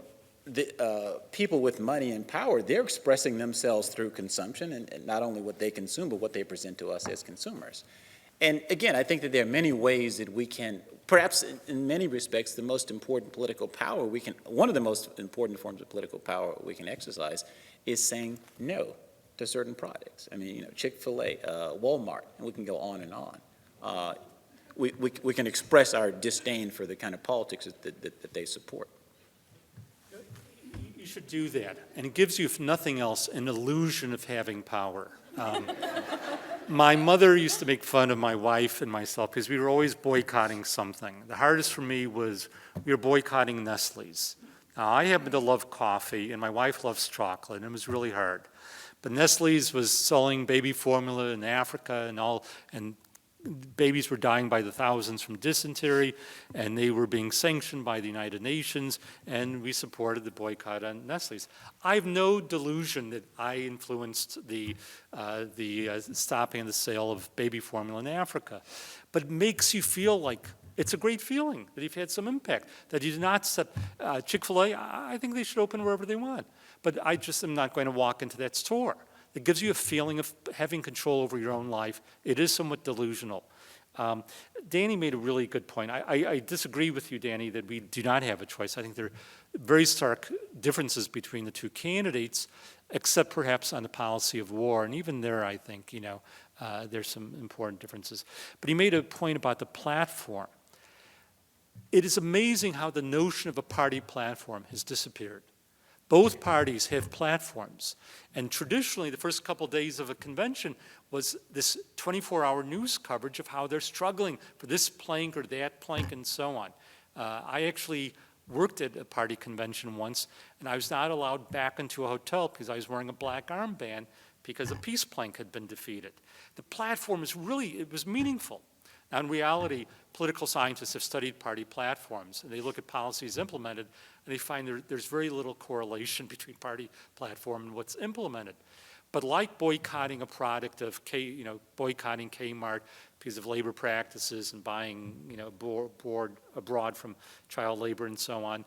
the people with money and power, they're expressing themselves through consumption, and not only what they consume, but what they present to us as consumers. And again, I think that there are many ways that we can, perhaps in many respects, the most important political power one of the most important forms of political power we can exercise is saying no to certain products. I mean, you know, Chick-fil-A, Walmart, and we can go on and on. We can express our disdain for the kind of politics that they support. You should do that, and it gives you, if nothing else, an illusion of having power. My mother used to make fun of my wife and myself because we were always boycotting something. The hardest for me was we were boycotting Nestle's. Now, I happen to love coffee, and my wife loves chocolate, and it was really hard. But Nestle's was selling baby formula in Africa and babies were dying by the thousands from dysentery, and they were being sanctioned by the United Nations, and we supported the boycott on Nestle's. I have no delusion that I influenced the stopping of the sale of baby formula in Africa, but it makes you feel like it's a great feeling that you've had some impact, that you did not set Chick-fil-A. I think they should open wherever they want, but I just am not going to walk into that store. It gives you a feeling of having control over your own life. It is somewhat delusional. Danny made a really good point. I disagree with you, Danny, that we do not have a choice. I think there are very stark differences between the two candidates, except perhaps on the policy of war. And even there, I think, you know, there's some important differences. But he made a point about the platform. It is amazing how the notion of a party platform has disappeared. Both parties have platforms. And traditionally, the first couple of days of a convention was this 24-hour news coverage of how they're struggling for this plank or that plank and so on. I actually worked at a party convention once, and I was not allowed back into a hotel because I was wearing a black armband because a peace plank had been defeated. The platform is really, it was meaningful. Now, in reality, political scientists have studied party platforms, and they look at policies implemented, and they find there's very little correlation between party platform and what's implemented. But like boycotting a product of boycotting Kmart because of labor practices and buying, you know, board abroad from child labor and so on,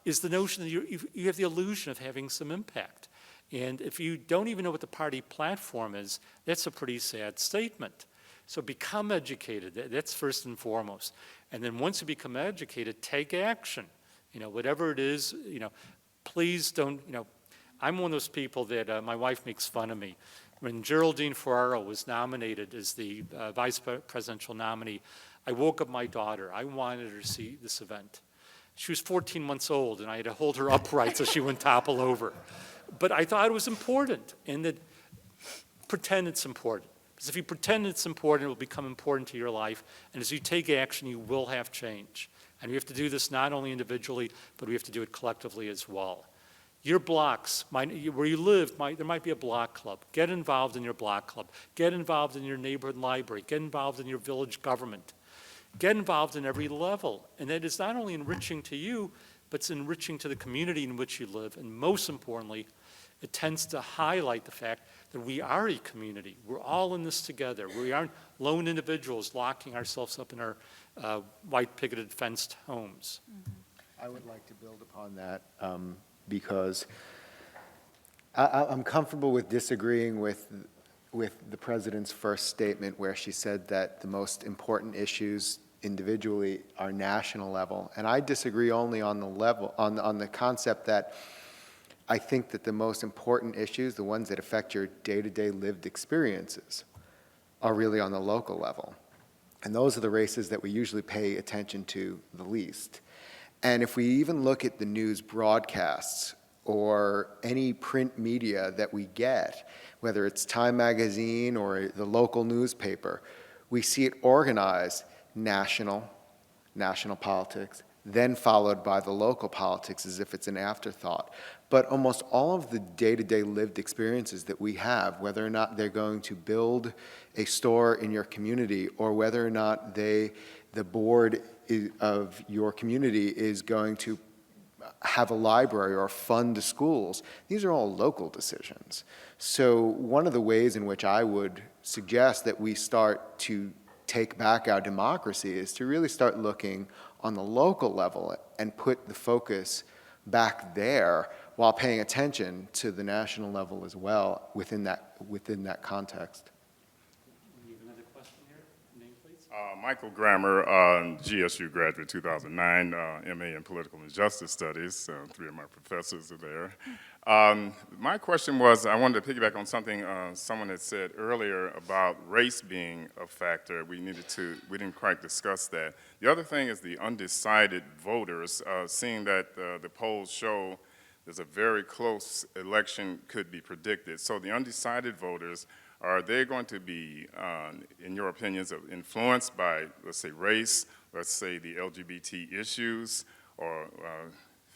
is the notion that you have the illusion of having some impact. And if you don't even know what the party platform is, that's a pretty sad statement. So become educated, that's first and foremost. And then once you become educated, take action. You know, whatever it is, you know, please don't, you know, I'm one of those people that my wife makes fun of me. When Geraldine Ferraro was nominated as the vice presidential nominee, I woke up my daughter. I wanted her to see this event. She was 14 months old, and I had to hold her upright so she wouldn't topple over. But I thought it was important, and that pretend it's important. Because if you pretend it's important, it will become important to your life, and as you take action, you will have change. And we have to do this not only individually, but we have to do it collectively as well. Your blocks, where you live, there might be a block club. Get involved in your block club. Get involved in your neighborhood library. Get involved in your village government. Get involved in every level. And that is not only enriching to you, but it's enriching to the community in which you live. And most importantly, it tends to highlight the fact that we are a community. We're all in this together. We aren't lone individuals locking ourselves up in our white picketed fenced homes. I would like to build upon that because I'm comfortable with disagreeing with the president's first statement where she said that the most important issues individually are national level. And I disagree only on the level, on the concept that I think that the most important issues, the ones that affect your day-to-day lived experiences, are really on the local level. And those are the races that we usually pay attention to the least. And if we even look at the news broadcasts or any print media that we get, whether it's Time Magazine or the local newspaper, we see it organized national politics, then followed by the local politics as if it's an afterthought. But almost all of the day-to-day lived experiences that we have, whether or not they're going to build a store in your community or whether or not the board of your community is going to have a library or fund the schools, these are all local decisions. So one of the ways in which I would suggest that we start to take back our democracy is to really start looking on the local level and put the focus back there while paying attention to the national level as well within that context. We have another question here. Name, please. Michael Grammer, GSU graduate 2009, MA in Political and Justice Studies. 3 of my professors are there. My question was, I wanted to piggyback on something someone had said earlier about race being a factor. We didn't quite discuss that. The other thing is the undecided voters, seeing that the polls show there's a very close election could be predicted. So the undecided voters, are they going to be, in your opinions, influenced by, let's say, race, let's say the LGBT issues, or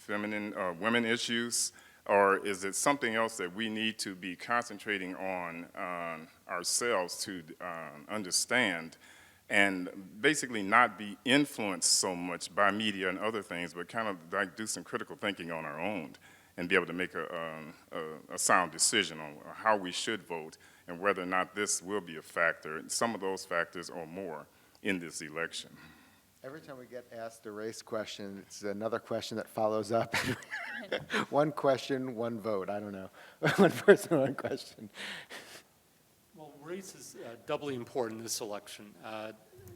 women issues, or is it something else that we need to be concentrating on ourselves to understand and basically not be influenced so much by media and other things, but kind of like do some critical thinking on our own and be able to make a sound decision on how we should vote and whether or not this will be a factor, some of those factors or more in this election. Every time we get asked a race question, it's another question that follows up. One question, one vote. I don't know. One person, one question. Well, race is doubly important in this election.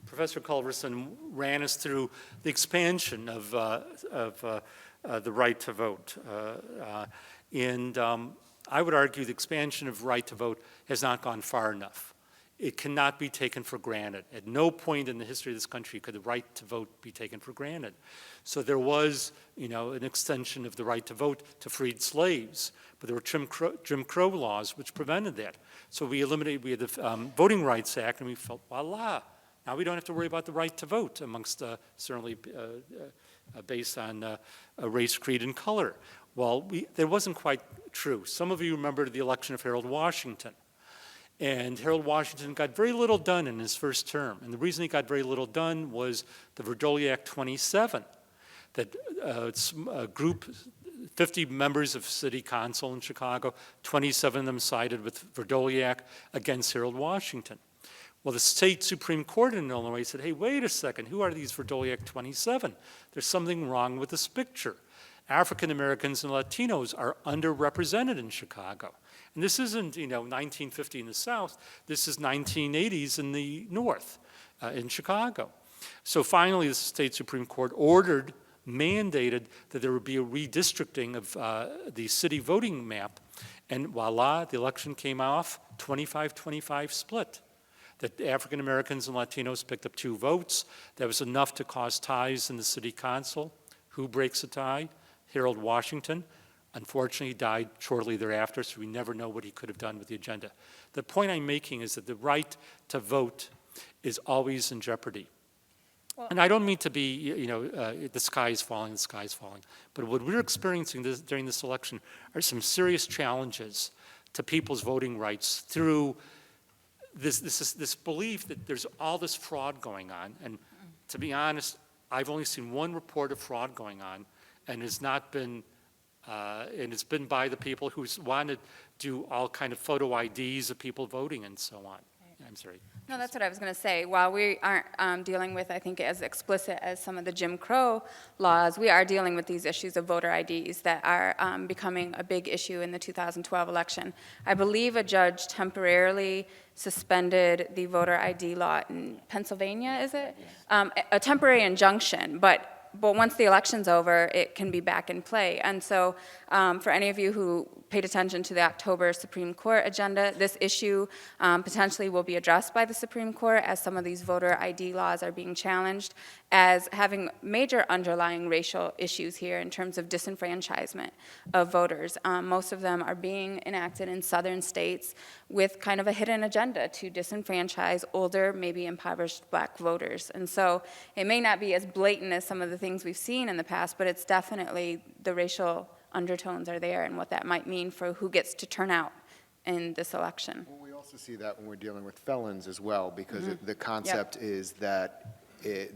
Professor Culverson ran us through the expansion of the right to vote. And I would argue the expansion of right to vote has not gone far enough. It cannot be taken for granted. At no point in the history of this country could the right to vote be taken for granted. So there was, an extension of the right to vote to freed slaves, but there were Jim Crow laws which prevented that. So we had the Voting Rights Act, and we felt, voila, now we don't have to worry about the right to vote amongst certainly based on race, creed, and color. Well, that wasn't quite true. Some of you remember the election of Harold Washington. And Harold Washington got very little done in his first term. And the reason he got very little done was the Verdoliak 27, that a group, 50 members of city council in Chicago, 27 of them sided with Verdoliak against Harold Washington. Well, the state Supreme Court in Illinois said, hey, wait a second, who are these Verdoliak 27? There's something wrong with this picture. African Americans and Latinos are underrepresented in Chicago. And this isn't, 1950 in the South. This is 1980s in the North, in Chicago. So finally, the state Supreme Court mandated that there would be a redistricting of the city voting map. And voila, the election came off 25-25 split. That African Americans and Latinos picked up 2 votes. That was enough to cause ties in the city council. Who breaks the tie? Harold Washington. Unfortunately, he died shortly thereafter, so we never know what he could have done with the agenda. The point I'm making is that the right to vote is always in jeopardy. And I don't mean to be, the sky is falling, the sky is falling. But what we're experiencing during this election are some serious challenges to people's voting rights through this belief that there's all this fraud going on. And to be honest, I've only seen one report of fraud going on, and it's not been, and it's been by the people who wanted to do all kind of photo IDs of people voting and so on. I'm sorry. No, that's what I was going to say. While we aren't dealing with, I think, as explicit as some of the Jim Crow laws, we are dealing with these issues of voter IDs that are becoming a big issue in the 2012 election. I believe a judge temporarily suspended the voter ID law in Pennsylvania, is it? A temporary injunction, but once the election's over, it can be back in play. And so for any of you who paid attention to the October Supreme Court agenda, this issue potentially will be addressed by the Supreme Court as some of these voter ID laws are being challenged as having major underlying racial issues here in terms of disenfranchisement of voters. Most of them are being enacted in southern states with kind of a hidden agenda to disenfranchise older, maybe impoverished black voters. And so it may not be as blatant as some of the things we've seen in the past, but it's definitely the racial undertones are there and what that might mean for who gets to turn out in this election. Well, we also see that when we're dealing with felons as well, because the concept is that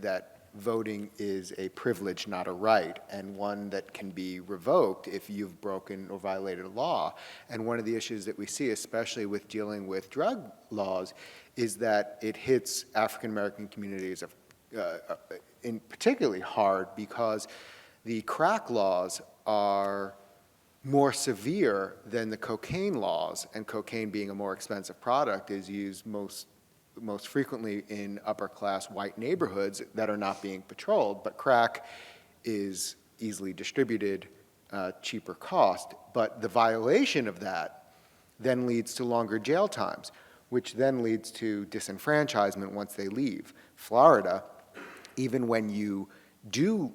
that voting is a privilege, not a right, and one that can be revoked if you've broken or violated a law. And one of the issues that we see, especially with dealing with drug laws, is that it hits African American communities in particularly hard because the crack laws are more severe than the cocaine laws, and cocaine being a more expensive product is used most frequently in upper-class white neighborhoods that are not being patrolled, but crack is easily distributed, cheaper cost, but the violation of that then leads to longer jail times, which then leads to disenfranchisement once they leave. Florida, even when you do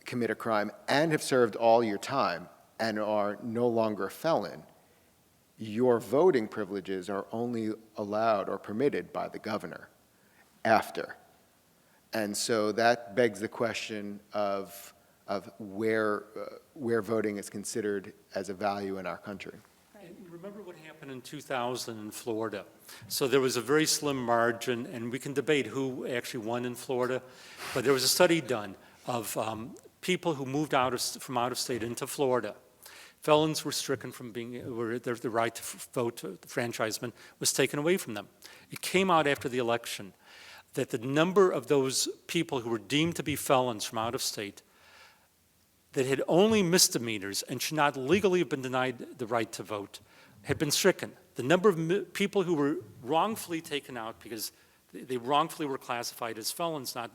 commit a crime and have served all your time and are no longer a felon, your voting privileges are only allowed or permitted by the governor after. And so that begs the question of where voting is considered as a value in our country. And remember what happened in 2000 in Florida. So there was a very slim margin, and we can debate who actually won in Florida, but there was a study done of people who moved from out of state into Florida. Felons were stricken from the right to vote, the franchisement was taken away from them. It came out after the election that the number of those people who were deemed to be felons from out of state that had only misdemeanors and should not legally have been denied the right to vote had been stricken. The number of people who were wrongfully taken out because they wrongfully were classified as felons, not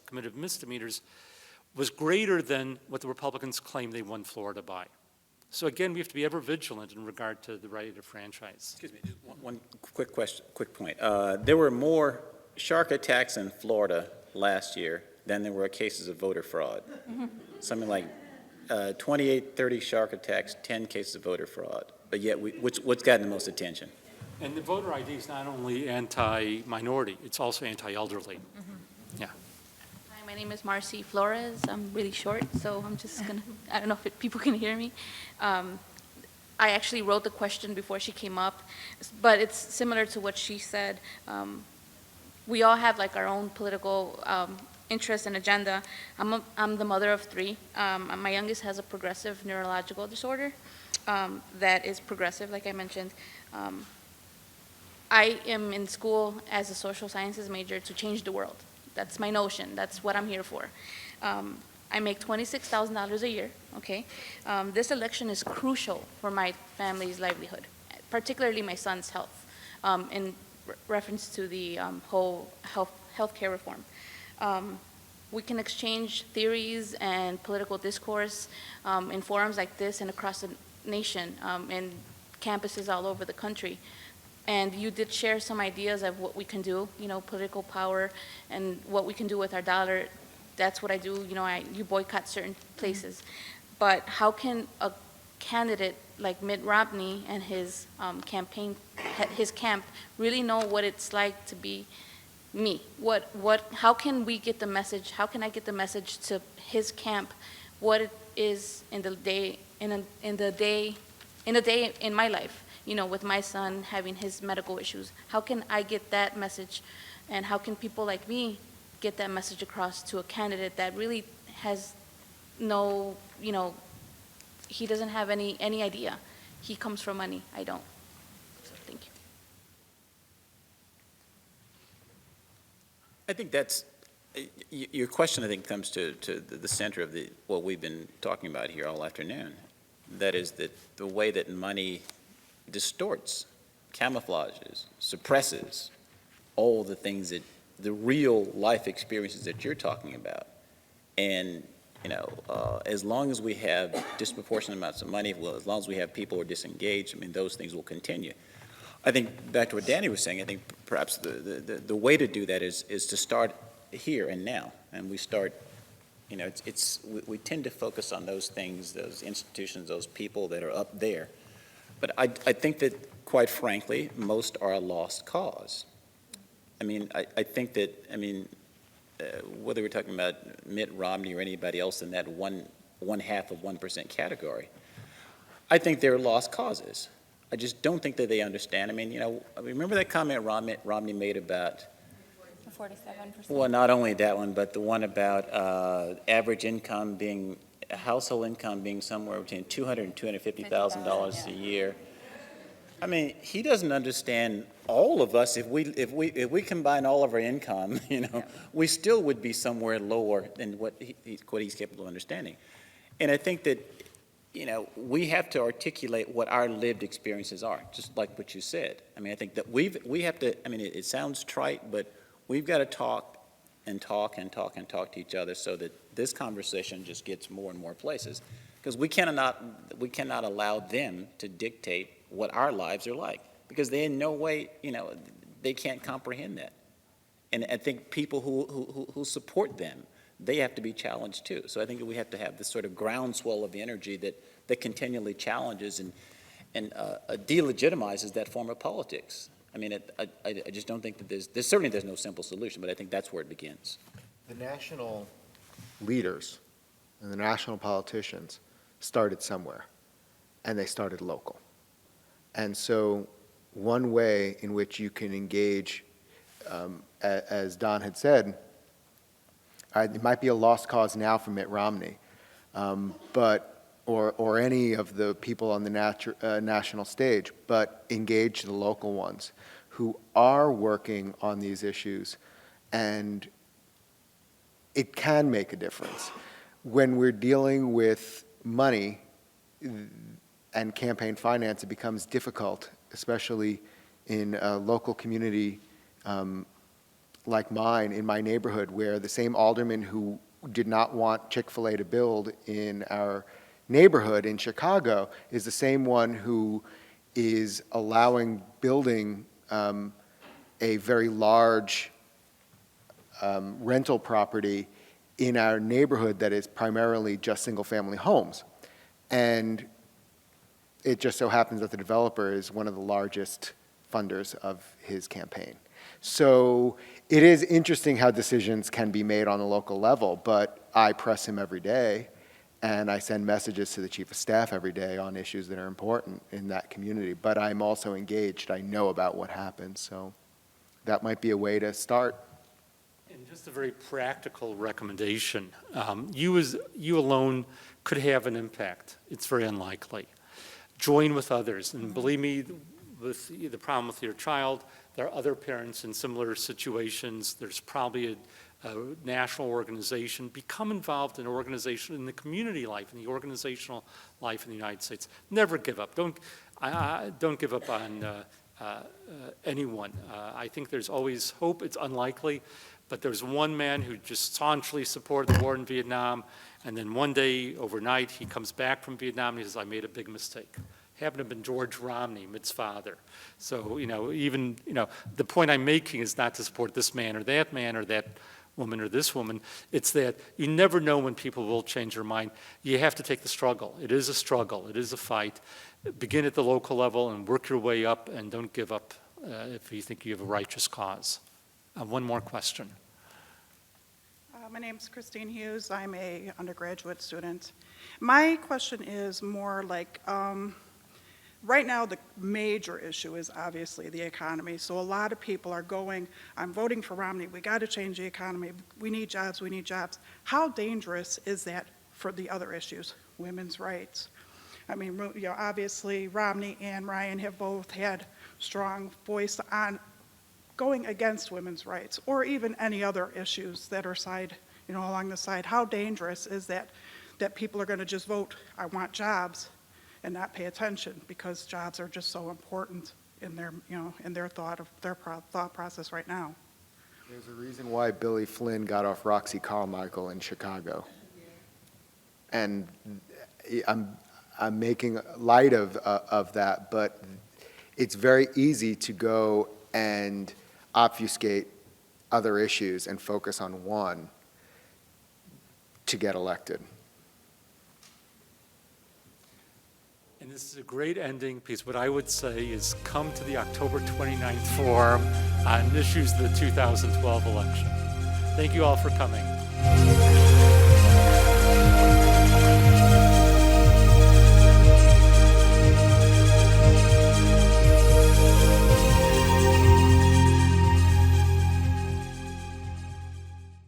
committed misdemeanors, was greater than what the Republicans claim they won Florida by. So again, we have to be ever vigilant in regard to the right of franchise. Excuse me, one quick point. There were more shark attacks in Florida last year than there were cases of voter fraud. Something like 28, 30 shark attacks, 10 cases of voter fraud. But yet, what's gotten the most attention? And the voter ID is not only anti-minority, it's also anti-elderly. Yeah. Hi, my name is Marcy Flores. I'm really short, so I'm just gonna, I don't know if people can hear me. I actually wrote the question before she came up, but it's similar to what she said. We all have like our own political interest and agenda. I'm the mother of 3. My youngest has a progressive neurological disorder that is progressive, like I mentioned. I am in school as a social sciences major to change the world. That's my notion. That's what I'm here for. I make $26,000 a year, okay? This election is crucial for my family's livelihood, particularly my son's health, in reference to the whole healthcare reform. We can exchange theories and political discourse in forums like this and across the nation, and campuses all over the country. And you did share some ideas of what we can do, political power, and what we can do with our dollar that's what I do, you know, you boycott certain places. But how can a candidate like Mitt Romney and his campaign, his camp, really know what it's like to be me? How can we get the message, how can I get the message to his camp, what it is in the day, in my life, you know, with my son having his medical issues? How can I get that message, and how can people like me get that message across to a candidate that really has no, you know, he doesn't have any idea. He comes from money, I don't. So, thank you. I think that's, your question, I think, comes to the center of what we've been talking about here all afternoon. That is that the way that money distorts, camouflages, suppresses all the things that, the real life experiences that you're talking about. And, you know, as long as we have disproportionate amounts of money, well, as long as we have people who are disengaged, I mean, those things will continue. I think back to what Danny was saying, I think perhaps the way to do that is to start here and now. And we start, you know, we tend to focus on those things, those institutions, those people that are up there. But I think that, quite frankly, most are a lost cause. I mean, I think that, I mean, whether we're talking about Mitt Romney or anybody else in that one half of 1% category, I think they're lost causes. I just don't think that they understand. I mean, you know, remember that comment Romney made about, 47%. well, not only that one, but the one about average income being, household income being somewhere between $200,000 and $250,000 a year. I mean, he doesn't understand all of us. If we combine all of our income, you know, we still would be somewhere lower than what he's capable of understanding. And I think that, you know, we have to articulate what our lived experiences are, just like what you said. I mean, I think that we have to, I mean, it sounds trite, but we've got to talk and talk and talk and talk to each other so that this conversation just gets more and more places. Because we cannot allow them to dictate what our lives are like, because they in no way, you know, they can't comprehend that. And I think people who support them, they have to be challenged too. So I think we have to have this sort of groundswell of energy that continually challenges and delegitimizes that form of politics. I mean, I just don't think that there's no simple solution, but I think that's where it begins. The national leaders and the national politicians started somewhere, and they started local. And so one way in which you can engage, as Don had said, it might be a lost cause now for Mitt Romney, or any of the people on the national stage, but engage the local ones who are working on these issues, and it can make a difference. When we're dealing with money and campaign finance, it becomes difficult, especially in a local community like mine, in my neighborhood, where the same alderman who did not want Chick-fil-A to build in our neighborhood in Chicago is the same one who is allowing building a very large rental property in our neighborhood that is primarily just single-family homes. And it just so happens that the developer is one of the largest funders of his campaign. So it is interesting how decisions can be made on a local level, but I press him every day, and I send messages to the chief of staff every day on issues that are important in that community. But I'm also engaged. I know about what happens, so that might be a way to start. And just a very practical recommendation. You alone could have an impact. It's very unlikely. Join with others, and believe me, with the problem with your child, there are other parents in similar situations. There's probably a national organization. Become involved in an organization, in the community life, in the organizational life in the United States. Never give up. Don't give up on anyone. I think there's always hope. It's unlikely, but there's one man who just staunchly supported the war in Vietnam, and then one day, overnight, he comes back from Vietnam and he says, I made a big mistake. Happened to have been George Romney, Mitt's father. So, the point I'm making is not to support this man or that woman or this woman. It's that you never know when people will change their mind. You have to take the struggle. It is a struggle. It is a fight. Begin at the local level and work your way up, and don't give up if you think you have a righteous cause. One more question. My name's Christine Hughes. I'm a undergraduate student. My question is more like, right now the major issue is obviously the economy. So a lot of people are going, I'm voting for Romney, we got to change the economy, we need jobs, we need jobs. How dangerous is that for the other issues, women's rights? I mean, you know, obviously Romney and Ryan have both had strong voice on going against women's rights, or even any other issues that are along the side. How dangerous is that people are going to just vote, I want jobs, and not pay attention, because jobs are just so important in their thought process right now. There's a reason why Billy Flynn got off Roxy Carmichael in Chicago. And I'm making light of that, but it's very easy to go and obfuscate other issues and focus on one to get elected. And this is a great ending, because what I would say is come to the October 29th forum on issues of the 2012 election. Thank you all for coming.